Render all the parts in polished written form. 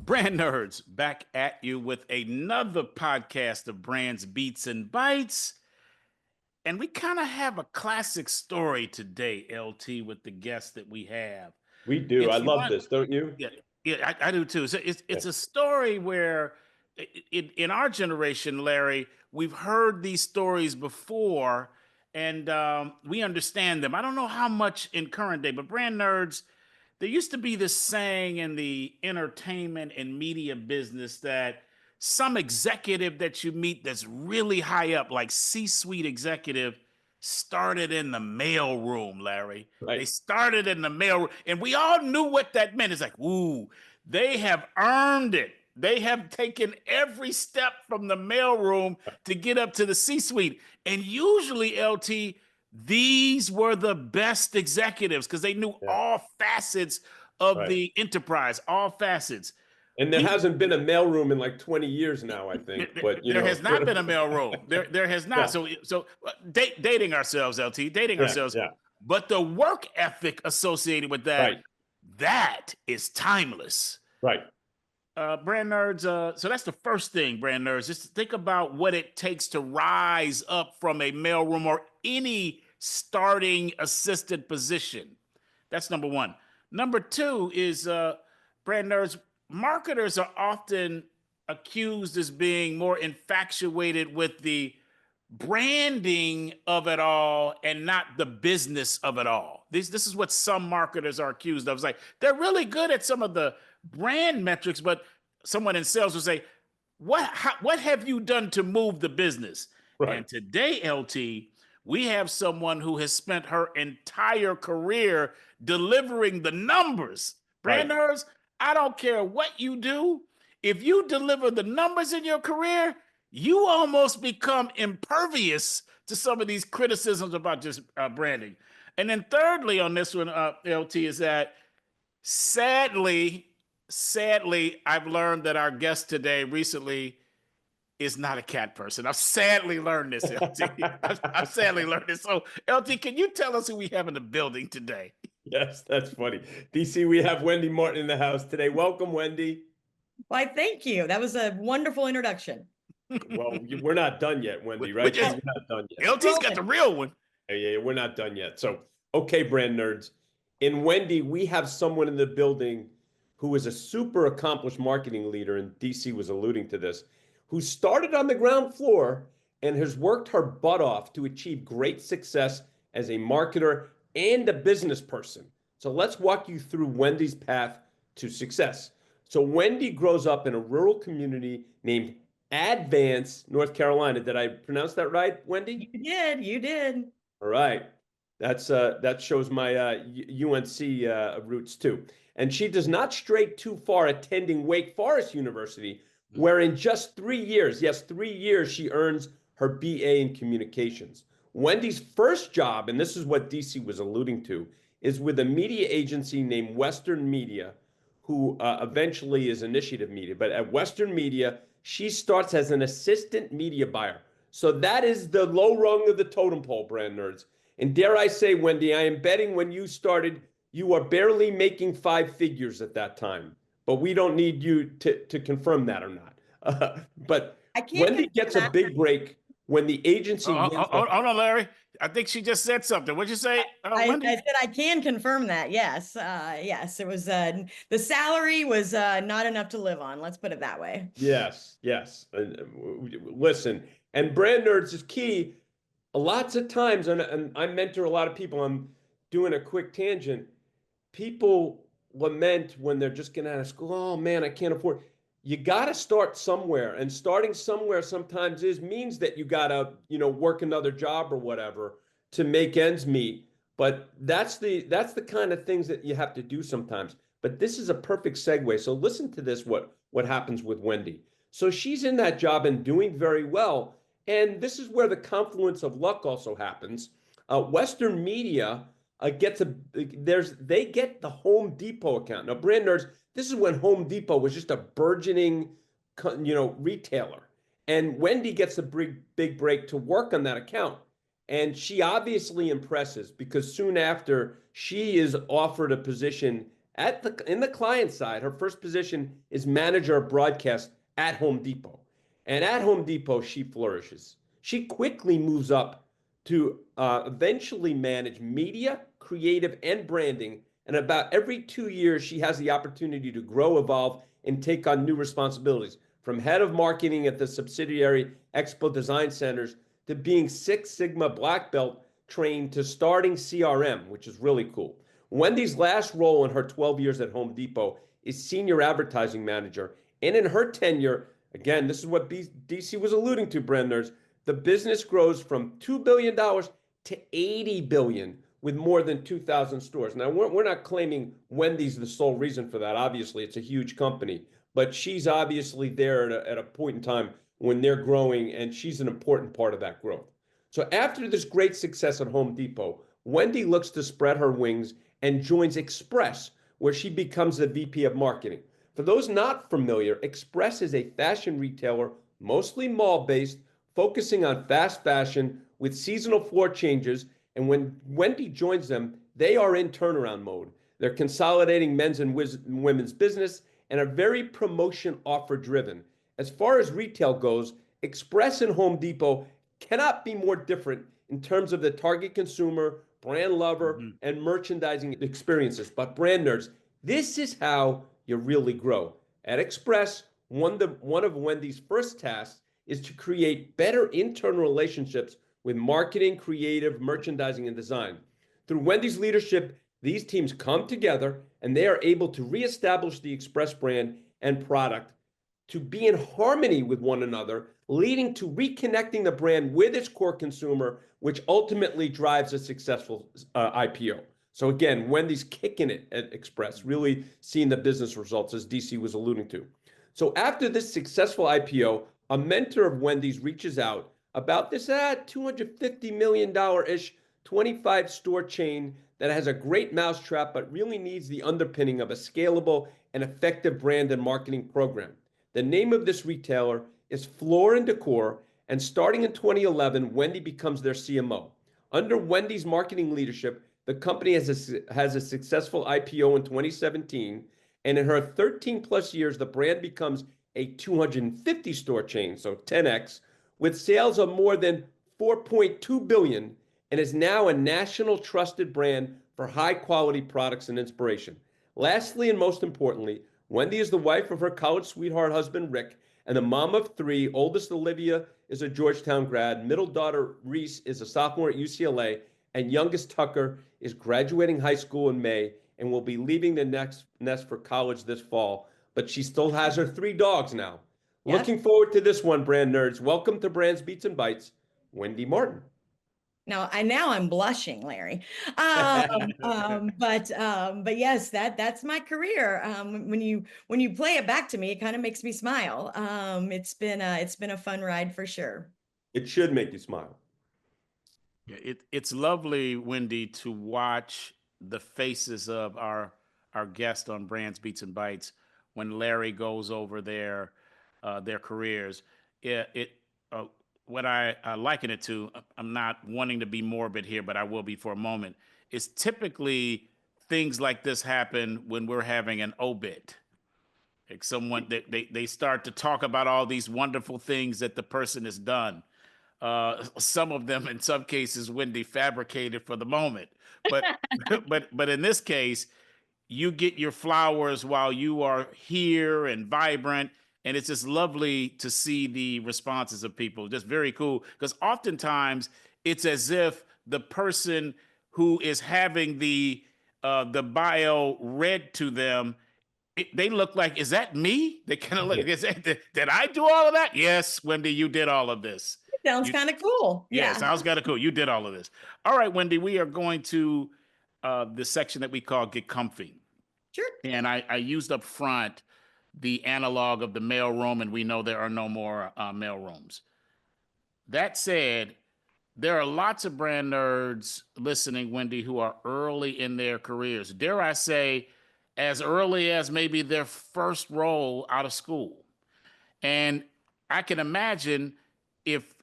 Brand Nerds back at you with another podcast of Brands, Beats, and Bytes. And we kind of have a classic story today, LT, with the guests that we have. We do. I It's love one, this, don't you? yeah, I do too. So Yeah. it's a story where in our generation, Larry, we've heard these stories before and we understand them. I don't know how much in current day, but Brand Nerds, there used to be this saying in the entertainment and media business that some executive that you meet that's really high up, like C-suite executive, started in the mailroom, Larry. They Right. started in the mailroom, and we all knew what that meant. It's like, ooh, they have earned it. They have taken every step from the mailroom to get up to the C-suite. And usually, LT, these were the best executives because they knew Yeah. all facets of Right. the enterprise, all facets. And there We hasn't been a mailroom in like 20 years now, I think. But there has not been a mailroom. There has not. yeah, So dating ourselves, LT, dating yeah, ourselves. yeah. But the work ethic associated with that, Right, that is timeless. right. Brand nerds. So that's the first thing, brand nerds. Just think about what it takes to rise up from a mailroom or any starting assistant position. That's number one. Number two is brand nerds. Marketers are often accused as being more infatuated with the branding of it all and not the business of it all. This is what some marketers are accused of. It's like they're really good at some of the brand metrics, but someone in sales will say, what have you done to move the business? Right. And today, LT, we have someone who has spent her entire career delivering the numbers. Right. Branders, I don't care what you do. If you deliver the numbers in your career, you almost become impervious to some of these criticisms about just branding. And then thirdly on this one, LT, is that sadly, I've learned that our guest today recently is not a cat person. I've sadly learned this, LT. I've sadly learned this. So, LT, can you tell us who we have in the building today? Yes, that's funny. DC, we have Wendy Martin in the house today. Welcome, Wendy. Why, thank you. That was a wonderful introduction. Well, we're not done yet, Wendy, We right? just- We're not done yet. LT's got the real one. Yeah, we're not done yet. So, okay, brand nerds. In Wendy, we have someone in the building who is a super accomplished marketing leader, and DC was alluding to this, who started on the ground floor and has worked her butt off to achieve great success as a marketer and a business person. So let's walk you through Wendy's path to success. So Wendy grows up in a rural community named Advance, North Carolina. Did I pronounce that right, Wendy? You did. All right. That shows my UNC roots too. And she does not stray too far attending Wake Forest University, where in just 3 years, yes, 3 years, she earns her BA in communications. Wendy's first job, and this is what DC was alluding to, is with a media agency named Western Media, who eventually is Initiative Media. But at Western Media, she starts as an assistant media buyer. So that is the low rung of the totem pole, brand nerds. And dare I say, Wendy, I am betting when you started, you were barely making 5 figures at that time. But we don't need you to confirm that or not. But Wendy gets a big break when the agency wins. Hold on, Larry. I think she just said something. What'd you say, Wendy? I said I can confirm that. Yes. Yes. It was the salary was not enough to live on. Let's put it that way. Yes. Listen, and brand nerds is key. Lots of times, and I mentor a lot of people. I'm doing a quick tangent. People lament when they're just getting out of school. Oh man, I can't afford. You got to start somewhere, and starting somewhere sometimes means that you got to, work another job or whatever to make ends meet. But that's the kind of things that you have to do sometimes. But this is a perfect segue. So listen to this. What happens with Wendy? So she's in that job and doing very well. And this is where the confluence of luck also happens. Western Media they get the Home Depot account. Now, brand nerds, this is when Home Depot was just a burgeoning, retailer. And Wendy gets a big break to work on that account. And she obviously impresses because soon after she is offered a position In the client side, her first position is manager of broadcast at Home Depot. And at Home Depot, she flourishes. She quickly moves up to eventually manage media, creative, and branding. And about every 2 years, she has the opportunity to grow, evolve, and take on new responsibilities. From head of marketing at the subsidiary Expo Design Centers to being Six Sigma Black Belt trained to starting CRM, which is really cool. Wendy's last role in her 12 years at Home Depot is senior advertising manager. And in her tenure, again, this is what DC was alluding to, Brandners, the business grows from $2 billion to $80 billion with more than 2,000 stores. Now, we're not claiming Wendy's the sole reason for that. Obviously, it's a huge company, but she's obviously there at a point in time when they're growing, and she's an important part of that growth. So after this great success at Home Depot, Wendy looks to spread her wings and joins Express, where she becomes the VP of marketing. For those not familiar, Express is a fashion retailer, mostly mall-based, focusing on fast fashion with seasonal floor changes. And when Wendy joins them, they are in turnaround mode. They're consolidating men's and women's business and are very promotion offer driven. As far as retail goes, Express and Home Depot cannot be more different in terms of the target consumer, brand lover, and merchandising experiences. But brand nerds, this is how you really grow. At Express, one of Wendy's first tasks is to create better internal relationships with marketing, creative, merchandising, and design. Through Wendy's leadership, these teams come together and they are able to reestablish the Express brand and product to be in harmony with one another, leading to reconnecting the brand with its core consumer, which ultimately drives a successful IPO. So again, Wendy's kicking it at Express, really seeing the business results, as DC was alluding to. So after this successful IPO, a mentor of Wendy's reaches out about this $250 million-ish 25-store chain that has a great mousetrap, but really needs the underpinning of a scalable and effective brand and marketing program. The name of this retailer is Floor & Decor, and starting in 2011, Wendy becomes their CMO. Under Wendy's marketing leadership, the company has a successful IPO in 2017, and in her 13 plus years, the brand becomes a 250-store chain, so 10x, with sales of more than $4.2 billion, and is now a national trusted brand for high-quality products and inspiration. Lastly, and most importantly, Wendy is the wife of her college sweetheart husband, Rick, and the mom of three. Oldest Olivia is a Georgetown grad. Middle daughter, Reese, is a sophomore at UCLA. And youngest Tucker is graduating high school in May and will be leaving the nest for college this fall. But she still has her 3 dogs now. Yep. Looking forward to this one, brand nerds. Welcome to Brands, Beats, and Bytes, Wendy Martin. Now I'm blushing, Larry. But yes, that's my career. When you play it back to me, it kind of makes me smile. It's been a fun ride for sure. It should make you smile. Yeah, it's lovely, Wendy, to watch the faces of our guest on Brands, Beats, and Bytes when Larry goes over their careers. What I liken it to, I'm not wanting to be morbid here, but I will be for a moment, is typically things like this happen when we're having an obit. Like someone, they start to talk about all these wonderful things that the person has done. Some of them, in some cases, Wendy fabricated for the moment. But but in this case, you get your flowers while you are here and vibrant. And it's just lovely to see the responses of people. Just very cool. Because oftentimes it's as if the person who is having the bio read to them, they look like, is that me? They kind of look, did I do all of that? Yes, Wendy, you did all of this. Sounds kind of cool. Yeah, sounds kind of cool. You did all of this. All right, Wendy, we are going to the section that we call Get Comfy. Sure. And I used up front the analog of the mailroom, and we know there are no more mailrooms. That said, there are lots of brand nerds listening, Wendy, who are early in their careers. Dare I say, as early as maybe their first role out of school. And I can imagine if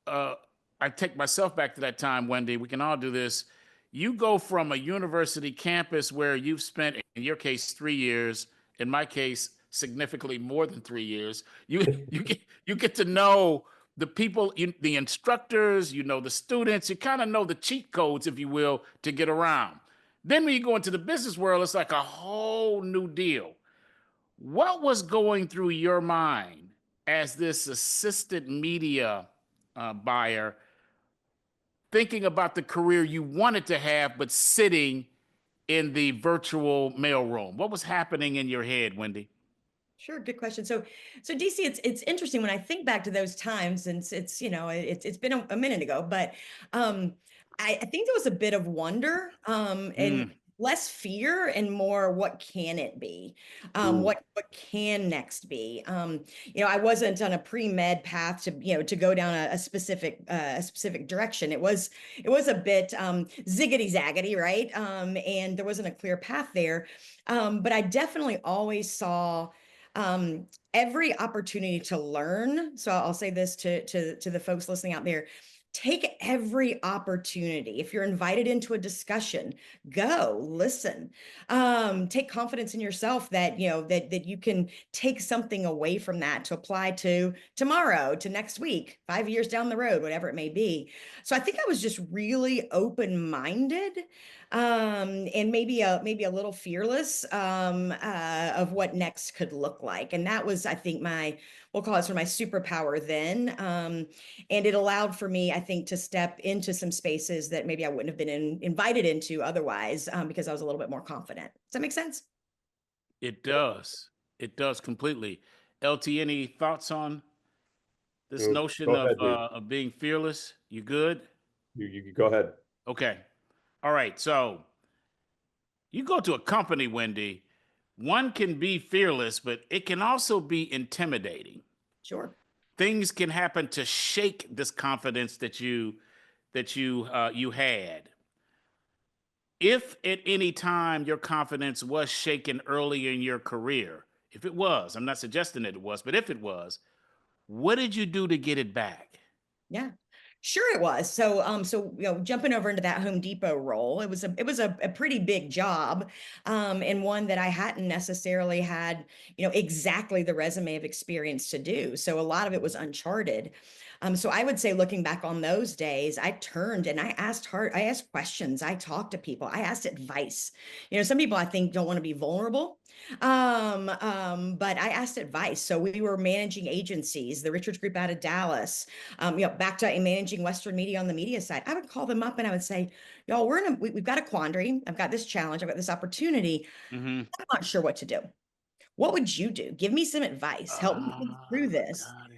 I take myself back to that time, Wendy, we can all do this. you go from a university campus where you've spent, in your case, 3 years, in my case, significantly more than 3 years. You get to know the people, the instructors, the students. You kind of know the cheat codes, if you will, to get around. Then when you go into the business world, it's like a whole new deal. What was going through your mind as this assisted media buyer, thinking about the career you wanted to have, but sitting in the virtual mailroom? What was happening in your head, Wendy? Sure, good question. So DC, it's interesting when I think back to those times, and it's been a minute ago, but I think there was a bit of wonder, and Mm, less fear and more what can it be, Mm. what can next be. I wasn't on a pre-med path to go down a specific direction. It was a bit ziggity zaggity, right? And there wasn't a clear path there, but I definitely always saw every opportunity to learn. So I'll say this to the folks listening out there. Take every opportunity. If you're invited into a discussion, go listen. Take confidence in yourself that that you can take something away from that to apply to tomorrow, to next week, 5 years down the road, whatever it may be. So I think I was just really open-minded, and maybe a little fearless, of what next could look like. And that was, I think, we'll call it sort of my superpower then. And it allowed for me, I think, to step into some spaces that maybe I wouldn't have been invited into otherwise, because I was a little bit more confident. Does that make sense? it does. It does completely. LT, any thoughts on this notion Go of ahead, dude. being fearless? You good? You go ahead. Okay. All right. So you go to a company, Wendy. One can be fearless, but it can also be intimidating. Sure. Things can happen to shake this confidence that you had. If at any time your confidence was shaken early in your career, if it was, I'm not suggesting that it was, but if it was, what did you do to get it back? Yeah. Sure it was. So jumping over into that Home Depot role, it was a pretty big job, and one that I hadn't necessarily had, exactly the resume of experience to do. So a lot of it was uncharted. So I would say, looking back on those days, I turned and I asked questions, I talked to people, I asked advice. Some people, I think, don't want to be vulnerable. But I asked advice. So we were managing agencies, the Richards Group out of Dallas, back to managing Western media on the media side. I would call them up and I would say, y'all, we've got a quandary. I've got this challenge. I've got this opportunity. Mm-hmm. I'm not sure what to do. What would you do? Give me some advice. Help me think through this. Got it.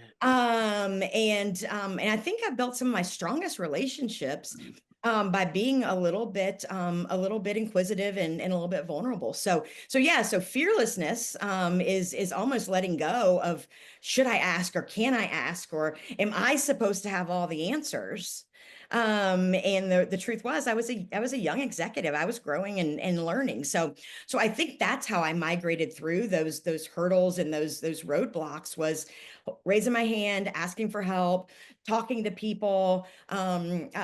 And I think I built some of my strongest relationships, by being a little bit inquisitive and a little bit vulnerable. So fearlessness, is almost letting go of, should I ask, or can I ask, or am I supposed to have all the answers? And the truth was, I was a young executive. I was growing and learning. So I think that's how I migrated through those hurdles and those roadblocks, was raising my hand, asking for help, talking to people,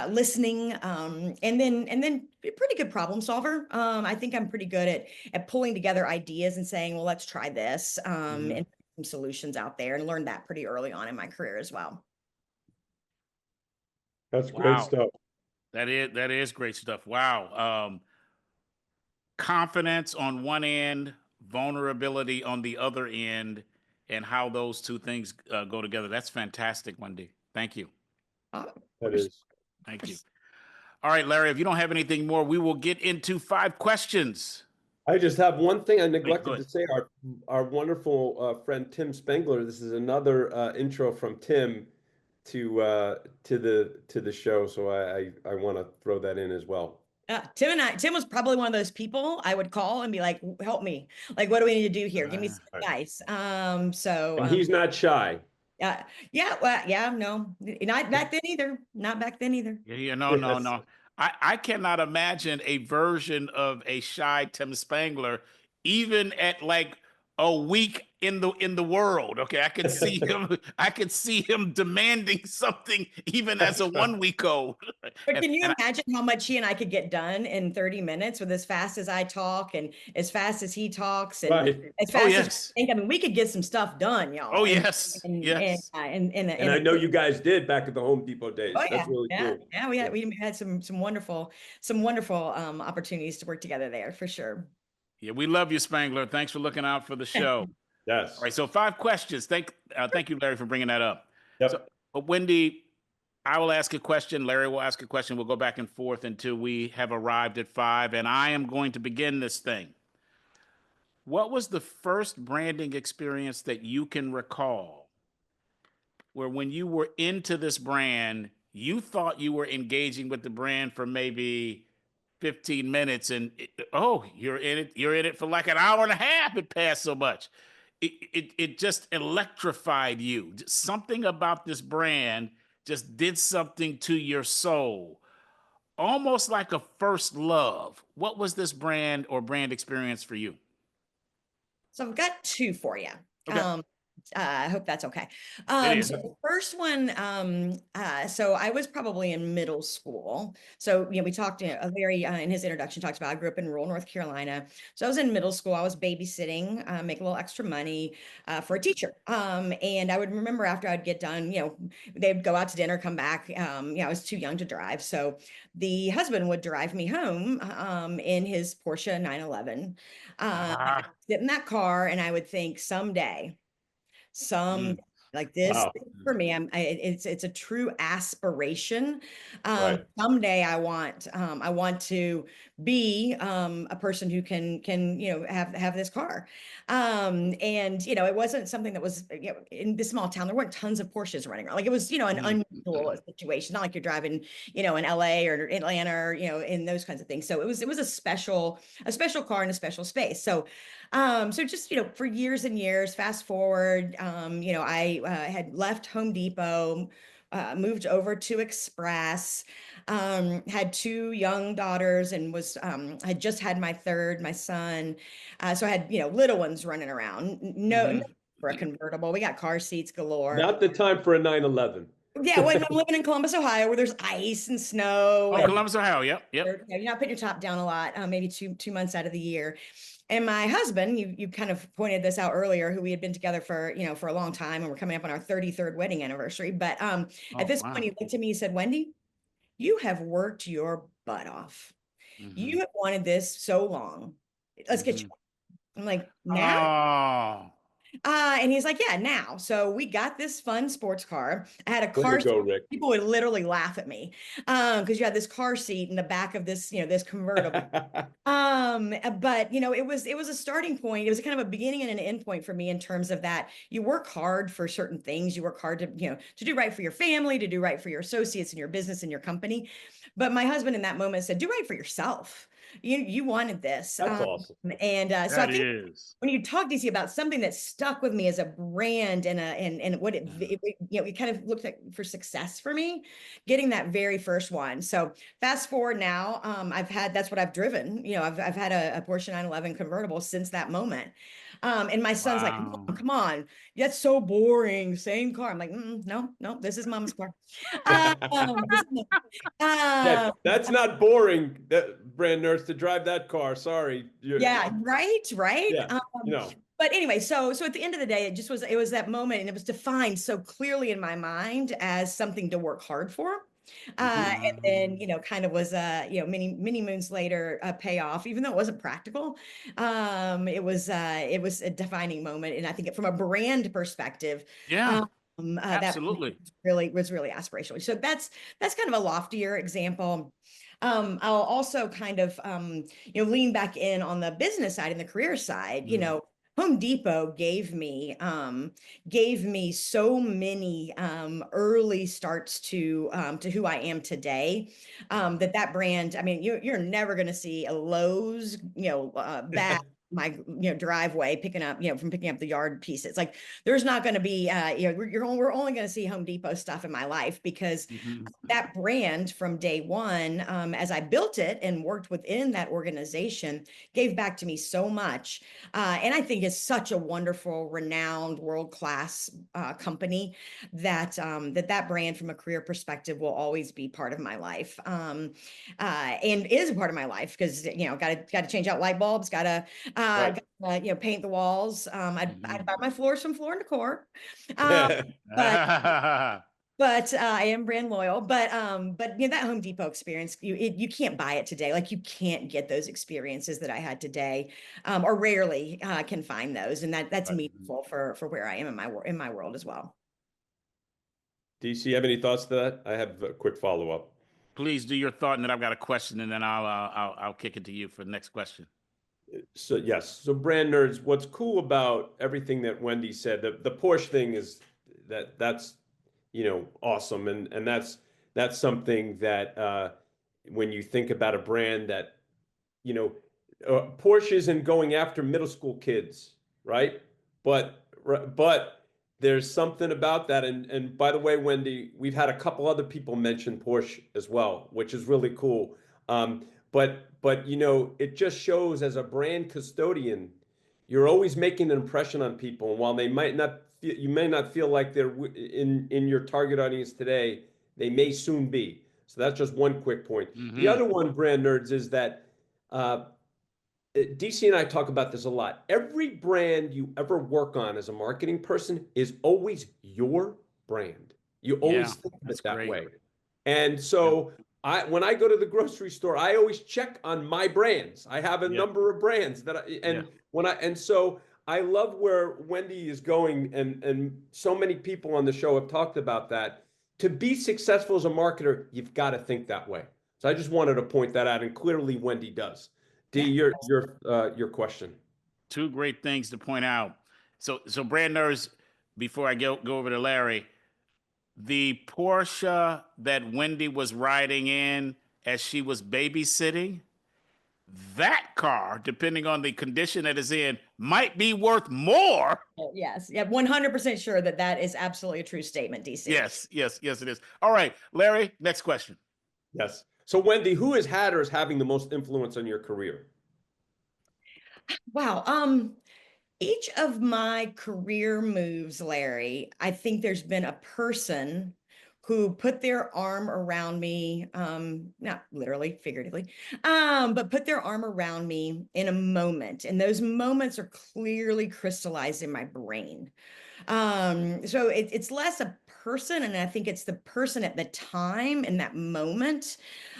listening, and then a pretty good problem solver. I think I'm pretty good at pulling together ideas and saying, well, let's try this, Mm-hmm. and some solutions out there, and learned that pretty early on in my career as well. That's great Wow. stuff. That is great stuff. Wow. Confidence on one end, vulnerability on the other end, and how those two things go together. That's fantastic, Wendy. Thank you. Of That course. is. Thank you. All right, Larry, if you don't have anything more, we will get into 5 questions. I just have one thing I Wait, go neglected to ahead. say. Our wonderful friend Tim Spengler. This is another intro from Tim to the show. So I want to throw that in as well. Tim was probably one of those people I would call and be like, help me. Like, what do we need to do here? Give me some Right. advice. And he's not shy. Yeah, well, yeah, no, not back then either. Not back then either. Yeah, no, no, Yes. no. I cannot imagine a version of a shy Tim Spangler, even at like a week in the world. Okay, I could see him. I could see him demanding something even as a That's right. 1 week old. But And, can you and imagine how much he and I could get done in 30 minutes with as fast as I talk and as fast as he talks and Right. as oh fast as yes, we think? I mean, we could get some stuff done, oh y'all. yes, And yes. And in a I know quick. you guys did back at the Home Depot Oh days. yeah, That's really yeah, cool. yeah. Yeah. We had some wonderful opportunities to work together there for sure. Yeah, we love you, Spangler. Thanks for looking out for the show. All Yes. right, so 5 questions. Thank you, Larry, for bringing that up. So, Yep. Wendy, I will ask a question. Larry will ask a question. We'll go back and forth until we have arrived at 5, and I am going to begin this thing. What was the first branding experience that you can recall where when you were into this brand, you thought you were engaging with the brand for maybe 15 minutes and oh, you're in it for like an hour and a half. It passed so much. It just electrified you. Something about this brand just did something to your soul. Almost like a first love. What was this brand or brand experience for you? So I've got two for you. Okay. I hope that's okay. It So is. the first one, so I was probably in middle school. So, we talked in his introduction, talks about I grew up in rural North Carolina. So I was in middle school. I was babysitting, make a little extra money for a teacher. And I would remember after I'd get done, they'd go out to dinner, come back. I was too young to drive. So the husband would drive me home in his Porsche 911. Ah. Sit in that car and I would think some Mm. like this Wow. for me, it's a true aspiration. Right. Someday I want to be a person who can have this car. And it wasn't something that was in this small town. There weren't tons of Porsches running around. Like it was an Mm. unusual situation, not like you're driving in LA or Atlanta or in those kinds of things. So it was a special car in a special space. So just, for years and years, fast forward, I had left Home Depot, moved over to Express, had two young daughters and had just had my third, my son. So I had, little ones running around. No Mhm. for a convertible. We got car seats galore. Not the time for a 911. Yeah, when I'm living in Columbus, Ohio, where there's ice and snow Oh, and Columbus, Ohio. Yep. Yep. you're not putting your top down a lot, maybe two months out of the year. And my husband, you kind of pointed this out earlier, who we had been together for, for a long time, and we're coming up on our 33rd wedding anniversary. But at Oh, this point, wow. he looked at me, he said, Wendy, you have worked your butt off. Hmm. You have wanted this so long. Let's get you. Hmm. I'm like, now? Oh. And he's like, yeah, now. So we got this fun sports car. I had a Way to car seat. go, Rick. People would literally laugh at me because you had this car seat in the back of this, this convertible. But it was a starting point. It was kind of a beginning and an end point for me in terms of that. You work hard for certain things. You work hard to do right for your family, to do right for your associates and your business and your company. But my husband in that moment said, do right for yourself. You wanted this. That's awesome. And so I That think is. when you talk DC about something that stuck with me as a brand and what it kind of looked like for success for me, getting that very first one. So fast forward now, that's what I've driven. I've had a Porsche 911 convertible since that moment. And my son's like, Wow. come on, that's so boring. Same car. I'm like, no, this is mom's car. This is Yeah, um, that's not boring, that brand nurse, to drive that car. Sorry. yeah, right. Yeah, you know. But anyway, so at the end of the day, it was that moment, and it was defined so clearly in my mind as something to work hard for. And then, kind of was many moons later, a payoff, even though it wasn't practical. It was a defining moment, and I think from a brand perspective, Yeah, that absolutely. was really aspirational. So that's kind of a loftier example. I'll also kind of lean back in on the business side and the career side. Mm. Home Depot gave me so many early starts to who I am today. That brand. I mean, you're never going to see a Lowe's bag my driveway, picking up the yard pieces. Like there's not going to be we're only going to see Home Depot stuff in my life, because that brand from day one, as I built it and worked within that organization, gave back to me so much. And I think it's such a wonderful, renowned, world-class company that that brand from a career perspective will always be part of my life, and is a part of my life, because got to change out light bulbs, Right. paint the walls. I'd buy my floors from Floor and Decor, but I am brand loyal. But that Home Depot experience, you can't buy it today. Like you can't get those experiences that I had today, or rarely can find those, and that's meaningful for where I am in my world as well. DC, you have any thoughts to that? I have a quick follow-up. Please do your thought, and then I've got a question, and then I'll kick it to you for the next question. So yes, so brand nerds, what's cool about everything that Wendy said, the Porsche thing is that's awesome, and that's something that when you think about a brand that Porsche isn't going after middle school kids, right? But there's something about that, and by the way, Wendy, we've had a couple other people mention Porsche as well, which is really cool. But it just shows, as a brand custodian, you're always making an impression on people, and while they might not you may not feel like they're in your target audience today, they may soon be. So that's just one quick point. The other one, brand nerds, is that DC and I talk about this a lot. Every brand you ever work on as a marketing person is always your brand. You always think of it that way. And so when I go to the grocery store, I always check on my brands. I have a number of brands and so I love where Wendy is going, and so many people on the show have talked about that. To be successful as a marketer, you've got to think that way. So I just wanted to point that out, and clearly Wendy does. D, your question. Two great things to point out. So brand nerds, before I go over to Larry, the Porsche that Wendy was riding in as she was babysitting, that car, depending on the condition that it's in, might be worth more. Yes. Yeah. 100% sure that is absolutely a true statement, DC. Yes, it is. All right, Larry, next question. Yes. So Wendy, who has had or is having the most influence on your career? Wow. Each of my career moves, Larry, I think there's been a person who put their arm around me, not literally, figuratively, but put their arm around me in a moment. And those moments are clearly crystallized in my brain. So it's less a person, and I think it's the person at the time in that moment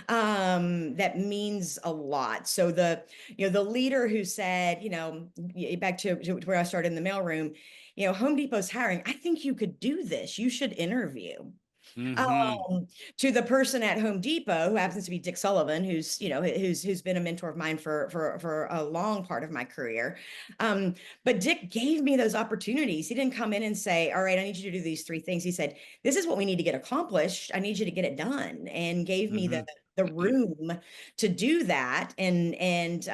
that means a lot. So the leader who said, back to where I started in the mailroom, Home Depot's hiring. I think you could do this. You should interview. To the person at Home Depot, who happens to be Dick Sullivan, who's been a mentor of mine for a long part of my career. But Dick gave me those opportunities. He didn't come in and say, all right, I need you to do these 3 things. He said, this is what we need to get accomplished. I need you to get it done, and gave me the room to do that, and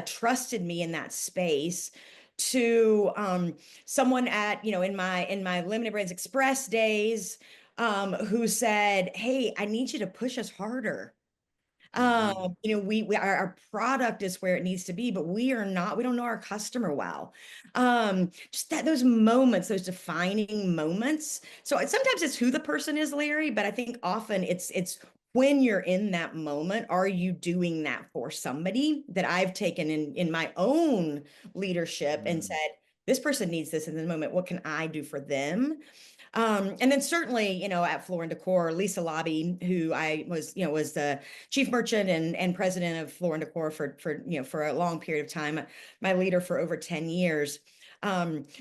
trusted me in that space. To someone at in my Limited Brands Express days, who said, hey, I need you to push us harder. Our product is where it needs to be, but we don't know our customer well. Just those moments, those defining moments. So sometimes it's who the person is, Larry, but I think often it's when you're in that moment, are you doing that for somebody? That I've taken in my own leadership and said, this person needs this in the moment. What can I do for them? And then certainly, at Floor and Decor, Lisa Lobby, who I was the chief merchant and president of Floor and Decor for a long period of time, my leader for over 10 years.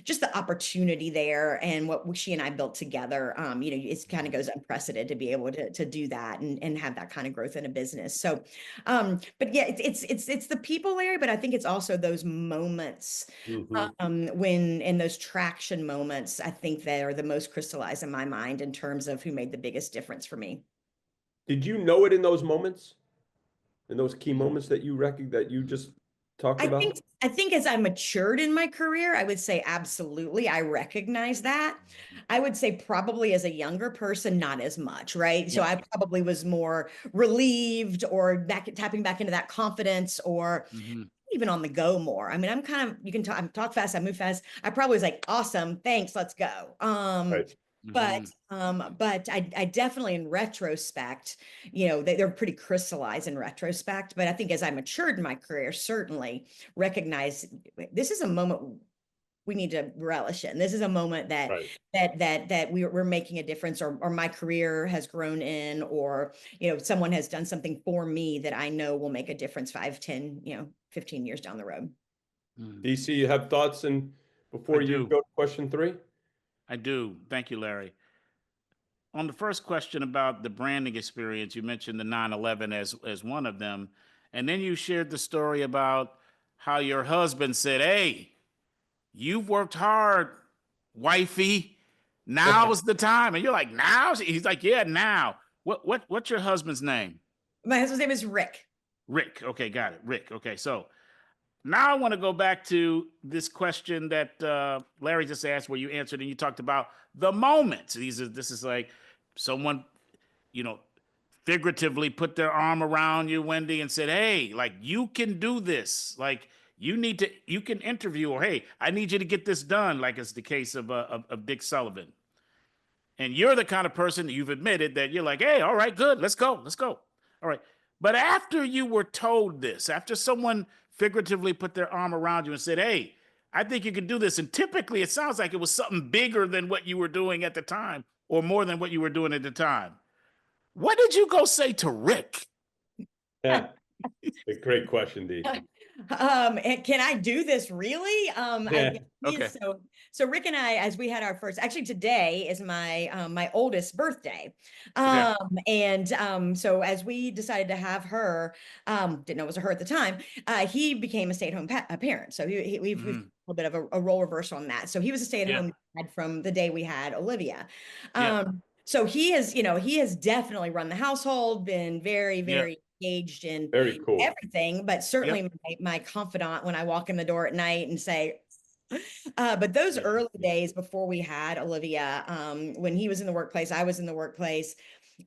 Just the opportunity there, and what she and I built together, it kind of goes unprecedented to be able to do that and have that kind of growth in a business. So, but yeah, it's the people, Larry, but I think it's also those moments, when in those traction moments, I think they are the most crystallized in my mind in terms of who made the biggest difference for me. Did you know it in those moments? In those key moments that you just talked about? I think as I matured in my career, I would say absolutely. I recognize that. I would say probably as a younger person, not as much, right? So Yep. I probably was more relieved or tapping back into that confidence or Mhm. even on the go more. I mean, I'm kind of, you can talk fast, I move fast. I probably was like, awesome, thanks, let's go. Right. Mhm. But I definitely in retrospect, you know, they're pretty crystallized in retrospect. But I think as I matured in my career, certainly recognize this is a moment we need to relish in. This is a moment that Right. we're making a difference, or my career has grown in, or you know, someone has done something for me that I know will make a difference 5, 10, you know, 15 years down the road. Mhm. DC, you have thoughts and I before you do. go to question 3? I do. Thank you, Larry. On the first question about the branding experience, you mentioned the 9/11 as one of them, and then you shared the story about how your husband said, "Hey, you've worked hard, wifey. Now's the time." And you're like, "Now?" He's like, "Yeah, now." What's your husband's name? My husband's name is Rick. Rick. Okay, got it. Rick. Okay, so now I want to go back to this question that Larry just asked, where you answered and you talked about the moments. This is like someone, you know, figuratively put their arm around you, Wendy, and said, "Hey, like you can do this. Like you can interview, or hey, I need you to get this done." Like it's the case of Dick Sullivan. And you're the kind of person that you've admitted that you're like, "Hey, all right, good, let's go, all right." But after you were told this, after someone figuratively put their arm around you and said, "Hey, I think you can do this," and typically it sounds like it was something bigger than what you were doing at the time, or more than what you were doing at the time. What did you go say to Rick? Yeah, a great question, D. And can I do this really? Yeah. Okay. So Rick and I, as we had our first, actually today is my oldest birthday. Okay. So as we decided to have her, didn't know it was a her at the time, he became a stay-at-home parent. So we've Hmm. a little bit of a role reversal on that. So he was a Yeah. stay-at-home dad from the day we had Olivia. Yep. So he has, you know, he has definitely run the household, been very, Yep. very engaged in Very cool. everything, but certainly Yep. my confidant when I walk in the door at night and say, but those Yeah. early days before we had Olivia, when he was in the workplace, I was in the workplace.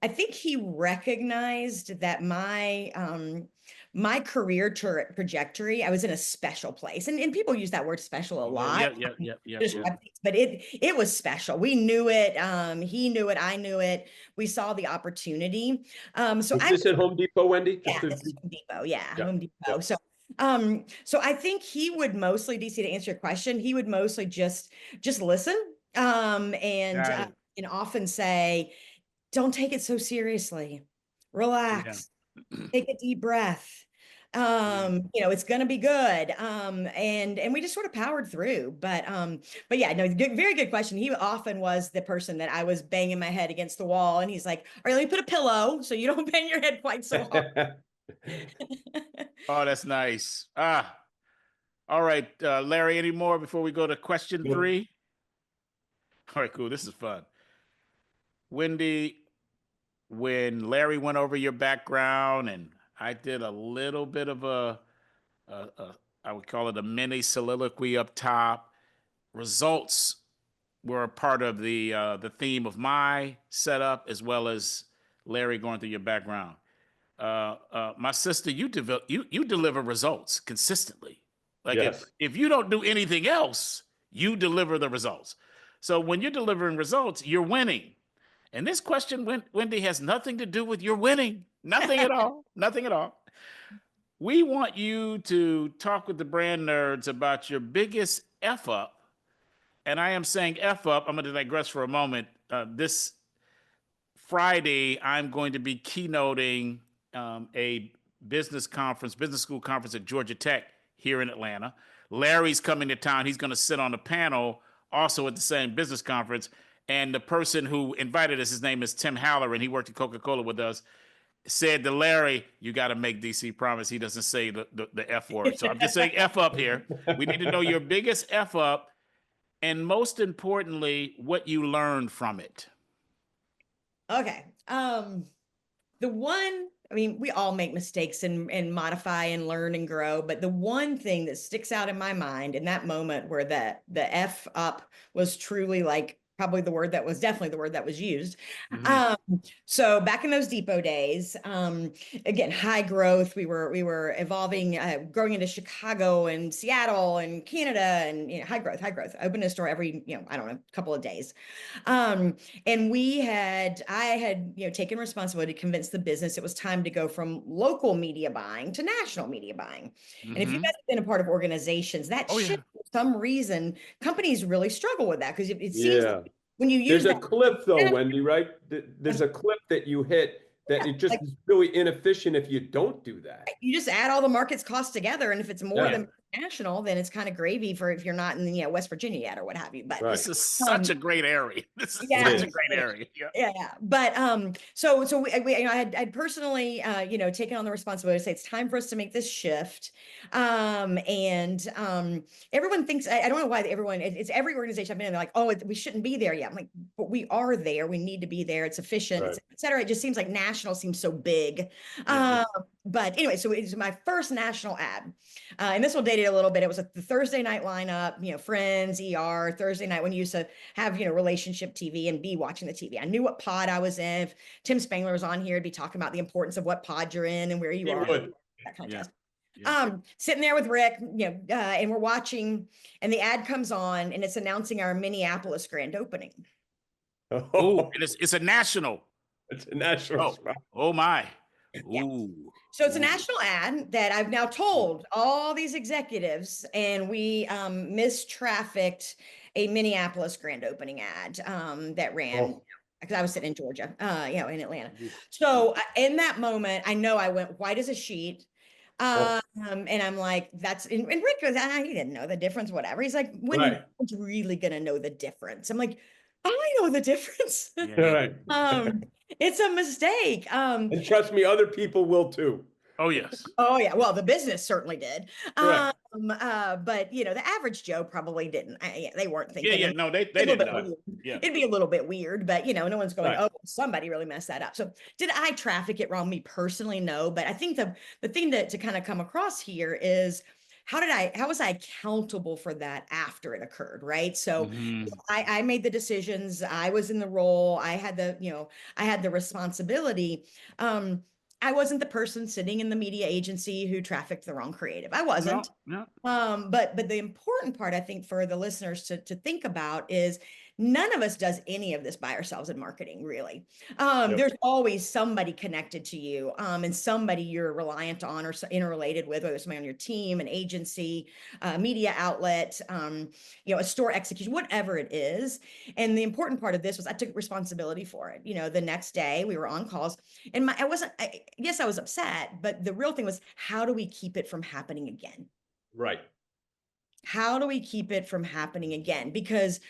I think he recognized that my career trajectory, I was in a special place, and people use that word special a Okay. lot. Yep. Yep. Yep. Yep. Just Yep. but it was special. We knew it. He knew it. I knew it. We saw the opportunity. So Was I this at Home Depot, Wendy? Just yeah, to this is Home Depot. Yeah, yeah, Home Depot. yeah. So I think he would mostly, DC, to answer your question, he would mostly just listen, Got it. and often say, "Don't take it so seriously. Yeah. Relax. Take a deep breath. Yeah. You know, it's gonna be good." And we just sort of powered through. But yeah, no, very good question. He often was the person that I was banging my head against the wall, and he's like, "All right, let me put a pillow so you don't bang your head quite so hard." Oh, that's nice. All right, Larry. Any more before we go to question Well, 3? All right, cool. This is fun. Wendy, when Larry went over your background and I did a little bit of a I would call it a mini soliloquy up top. Results were a part of the theme of my setup, as well as Larry going through your background. My sister, you deliver results consistently. Like yes. if you don't do anything else, you deliver the results. So when you're delivering results, you're winning. And this question, Wendy, has nothing to do with your winning. Nothing at all. Nothing at all. We want you to talk with the brand nerds about your biggest F up. And I am saying F up. I'm going to digress for a moment. This Friday, I'm going to be keynoting a business school conference at Georgia Tech here in Atlanta. Larry's coming to town. He's going to sit on a panel also at the same business conference. And the person who invited us, his name is Tim Haller, and he worked at Coca-Cola with us, said to Larry, "You got to make DC promise he doesn't say the F word." So I'm just saying F up here. We need to know your biggest F up, and most importantly, what you learned from it. Okay. The one I mean, we all make mistakes and modify and learn and grow. But the one thing that sticks out in my mind in that moment where the F up was truly like probably the word that was definitely the word that was used. Mhm. So back in those depot days, again, high growth. We were evolving, growing into Chicago and Seattle and Canada, and high growth, high growth. Open a store every I don't know, couple of days. And I had, taken responsibility to convince the business it was time to go from local media buying to national media buying. And if you guys Mhm. have been a part of organizations, that Oh shift, yeah. for some reason, companies really struggle with that because it seems like Yeah. when you use There's a that, cliff though, Wendy, right? There's a cliff that you hit that it just like is really inefficient if you don't do that. you just add all the market's costs together, and if it's more Yeah, than national, then it's kind of gravy for if you're not in West Virginia yet or what have you. But right. This is such um, a great area. This is It yeah, such a is. great area. Yeah. yeah, yeah. But so I'd personally taken on the responsibility to say it's time for us to make this shift. And everyone thinks I don't know why everyone it's every organization I've been in, they're like, oh, we shouldn't be there yet. I'm like, but we are there. We need to be there. It's efficient, Right. et cetera. It just seems like national seems so big. Yeah. Yeah. Um, but anyway, so it was my first national ad. And this will date it a little bit. It was like the Thursday night lineup, Friends, ER, Thursday night when you used to have, relationship TV and be watching the TV. I knew what pod I was in. If Tim Spangler was on here, he'd be talking about the importance of what pod you're in and where you He are, would. that kind of Yeah. jazz. Yeah. Sitting there with Rick, and we're watching, and the ad comes on, and it's announcing our Minneapolis grand opening. Oh, Oh, and it's a national. it's a national Oh, spot. oh my. Yeah. Ooh. So it's a Ooh. national ad that I've now told all these executives, and we mistrafficked a Minneapolis grand opening ad that ran Oh, because I was sitting in Georgia, in Atlanta. Ooh. So in that moment, I know I went white as a sheet. oh, And I'm like, and Rick goes, he didn't know the difference, whatever. He's like, Wendy, right. who's really gonna know the difference? I'm like, I know the difference. Yeah. All Yeah. right. um, it's a mistake. And trust me, other people will too. Oh yes. Oh yeah, well, the business certainly did. Correct. But the average Joe probably didn't. Yeah, they weren't Yeah. thinking. Yeah. And No, they a little didn't bit know. Right. weird. Yeah. It'd be a little bit weird, but no one's going, Right. oh, somebody really messed that up. So did I traffic it wrong? Me personally, no. But I think the thing to kind of come across here is how was I accountable for that after it occurred, right? So Mhm. I made the decisions. I was in the role. I had the responsibility. Um, I wasn't the person sitting in the media agency who trafficked the wrong creative. I No. wasn't. No. But the important part, I think, for the listeners to think about is none of us does any of this by ourselves in marketing, really. Yep. There's always somebody connected to you, and somebody you're reliant on or interrelated with, whether it's somebody on your team, an agency, media outlet, a store execution, whatever it is. And the important part of this was I took responsibility for it. The next day we were on calls, and yes, I was upset, but the real thing was, how do we keep it from happening again? Right. How do we keep it from happening again? Because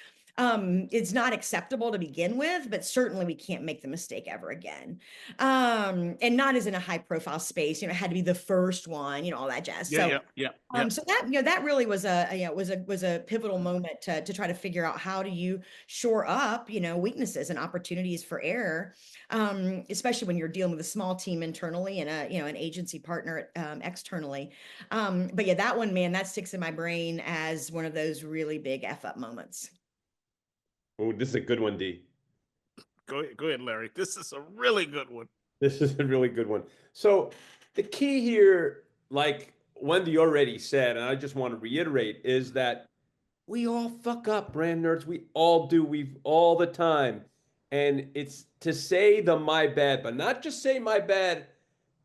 it's not acceptable to begin with, but certainly we can't make the mistake ever again. And not as in a high profile space, it had to be the first one, all that jazz. Yeah. So Yeah. Yeah. Yeah. so that really was a pivotal moment to try to figure out how do you shore up, weaknesses and opportunities for error, especially when you're dealing with a small team internally and an agency partner externally. But yeah, that one, man, that sticks in my brain as one of those really big F up moments. Oh, this is a good one, D. Go ahead, Larry. This is a really good one. This is a really good one. So the key here, like Wendy already said, and I just want to reiterate, is that we all fuck up, brand nerds. We all do. We've all the time. And it's to say the my bad, but not just say my bad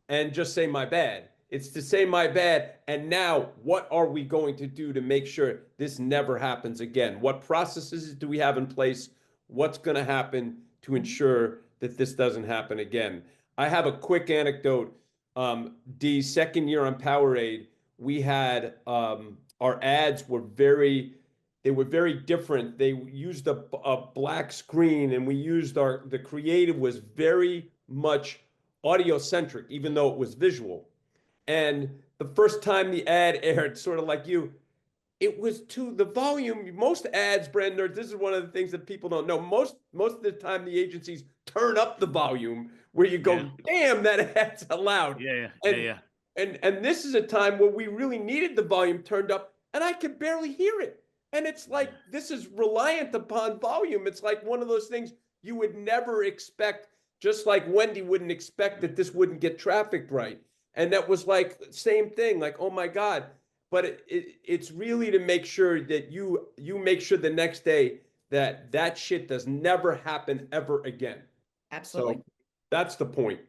and just say my bad. It's to say my bad. And now, what are we going to do to make sure this never happens again? What processes do we have in place? What's going to happen to ensure that this doesn't happen again? I have a quick anecdote. The second year on Powerade, we had our ads were they were very different. They used a black screen, and we used the creative was very much audio centric, even though it was visual. And the first time the ad aired, sort of like you, it was to the volume. Most ads, brand nerds, this is one of the things that people don't know. Most of the time, the agencies turn up the volume where you Yeah. go, damn, that ad's loud. Yeah. And Yeah. and this is a time where we really needed the volume turned up, and I could barely hear it. And it's like this is reliant upon volume. It's like one of those things you would never expect, just like Wendy wouldn't expect that this wouldn't get trafficked right. And that was like same thing, like, oh my God. But it's really to make sure that you make sure the next day that that shit does never happen ever again. Absolutely. So that's the point.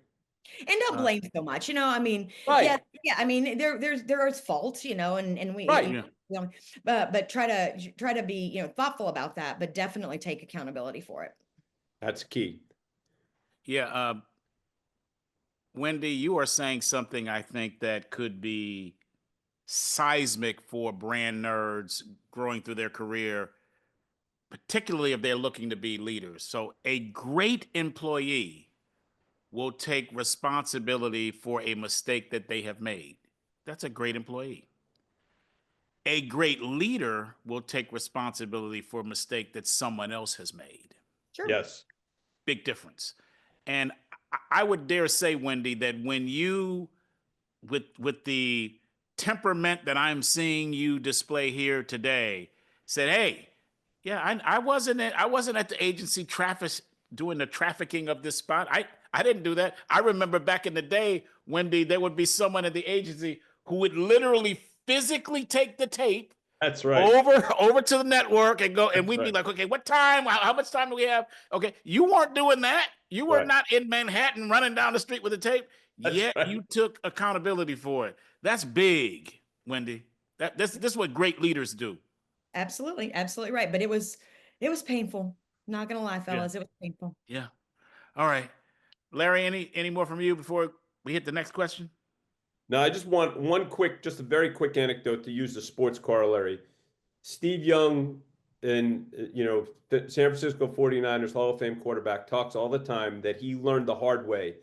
And don't blame so much, I mean, yeah, Right. yeah, I mean, there is fault, and Right. we, but try to be, thoughtful about that, but definitely take accountability for it. That's key. Yeah. Wendy, you are saying something I think that could be seismic for brand nerds growing through their career, particularly if they're looking to be leaders. So, a great employee will take responsibility for a mistake that they have made. That's a great employee. A great leader will take responsibility for a mistake that someone else has made. Sure. Yes. Big difference. And I would dare say, Wendy, that when you, with the temperament that I'm seeing you display here today, said, "Hey, yeah, I wasn't at the agency doing the trafficking of this spot. I didn't do that. I remember back in the day, Wendy, there would be someone at the agency who would literally physically take the tape That's right. over to the network and go, and That's we'd be right. like, okay, what time? How much time do we have? Okay, you weren't doing that. You were Right. not in Manhattan running down the street with a tape. That's Yet right. you took accountability for it. That's big, Wendy. This is what great leaders do. Absolutely. Absolutely right. But it was painful. Not gonna lie, Yeah. fellas. It was painful. Yeah. All right. Larry, any more from you before we hit the next question? Now, I just want just a very quick anecdote to use the sports corollary. Steve Young, and the San Francisco 49ers Hall of Fame quarterback, talks all the time that he learned the hard way,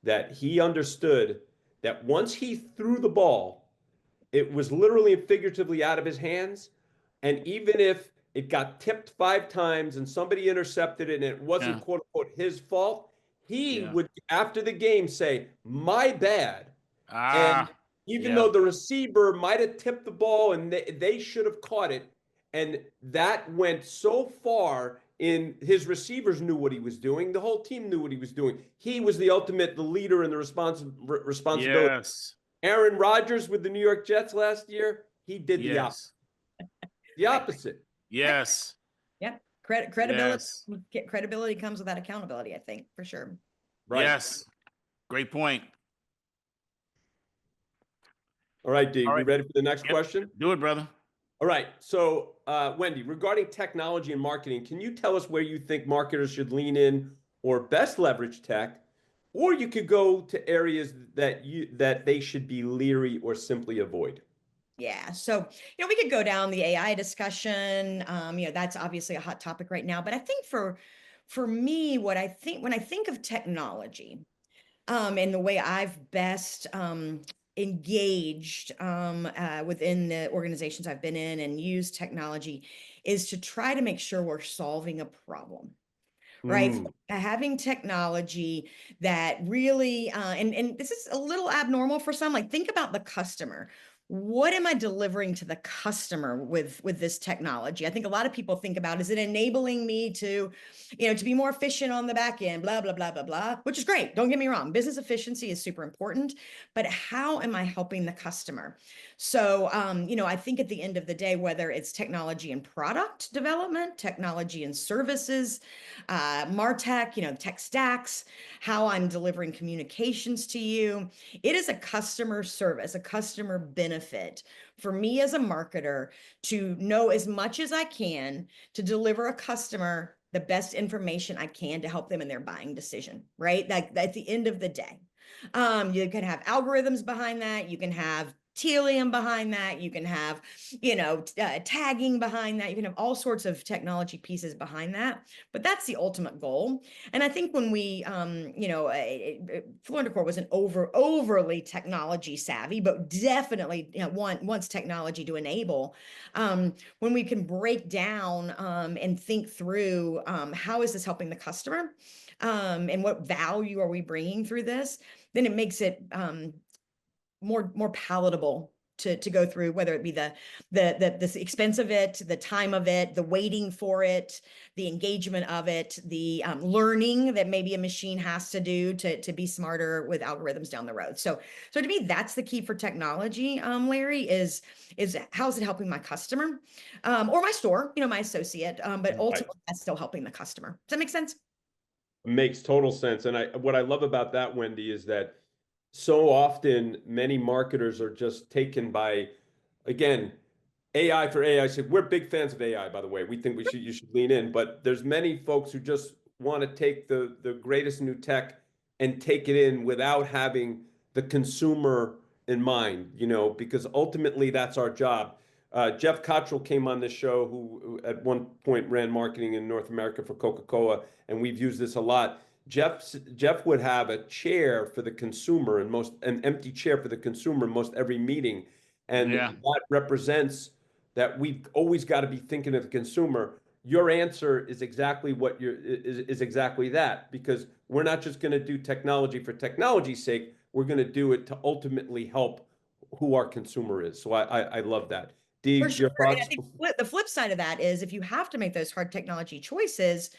that he understood that once he threw the ball, it was literally and figuratively out of his hands. And even if it got tipped 5 times and somebody intercepted it and it wasn't Yeah. quote unquote his fault, he Yeah. would, after the game, say, my bad. And Ah. even Yeah. though the receiver might have tipped the ball and they should have caught it, and that went so far in his receivers knew what he was doing. The whole team knew what he was doing. He was the leader and the responsibility. Yes. Aaron Rodgers with the New York Jets last year, he did the opposite. Yes. The Right. opposite. Yes. Yep. Credibility. Yes. Credibility comes with that accountability, I think, for sure. Right. Yes. Great point. All right, D, All we right. ready for the next Yep. question? Do it, brother. All right. So, Wendy, regarding technology and marketing, can you tell us where you think marketers should lean in or best leverage tech? Or you could go to areas that they should be leery or simply avoid. Yeah. So, we could go down the AI discussion. That's obviously a hot topic right now. But I think for me, what I think when I think of technology, and the way I've best engaged within the organizations I've been in and used technology is to try to make sure we're solving a problem. Right. Mm. Having technology that really, and this is a little abnormal for some, like think about the customer. What am I delivering to the customer with this technology? I think a lot of people think about, is it enabling me to, to be more efficient on the back end, blah, blah, blah, blah, blah, which is great. Don't get me wrong. Business efficiency is super important, but how am I helping the customer? So, I think at the end of the day, whether it's technology and product development, technology and services, MarTech, tech stacks, how I'm delivering communications to you. It is a customer service, a customer benefit for me as a marketer to know as much as I can to deliver a customer the best information I can to help them in their buying decision, right? Like at the end of the day. You can have algorithms behind that. You can have Telium behind that. You can have, tagging behind that. You can have all sorts of technology pieces behind that. But that's the ultimate goal. And I think when we, Floor & Decor wasn't overly technology savvy, but definitely wants technology to enable. When we can break down and think through how is this helping the customer, and what value are we bringing through this, then it makes it more palatable to go through, whether it be the expense of it, the time of it, the waiting for it, the engagement of it, the learning that maybe a machine has to do to be smarter with algorithms down the road. So to me, that's the key for technology, Larry, is how's it helping my customer, or my store, my associate, but ultimately that's still helping the customer. Does that make sense? Makes total sense. And what I love about that, Wendy, is that so often many marketers are just taken by, again, AI for AI. So we're big fans of AI, by the way. We think you should lean in, but there's many folks who just want to take the greatest new tech and take it in without having the consumer in mind, because ultimately that's our job. Jeff Cottrell came on this show, who at one point ran marketing in North America for Coca-Cola, and we've used this a lot. Jeff would have a chair for the consumer an empty chair for the consumer in most every meeting, and that represents that we've always got to be thinking of the consumer. Your answer is exactly is exactly that, because we're not just going to do technology for technology's sake. We're going to do it to ultimately help who our consumer is. So I love that. Dee, For sure. your thoughts? And I think the flip side of that is, if you have to make those hard technology choices,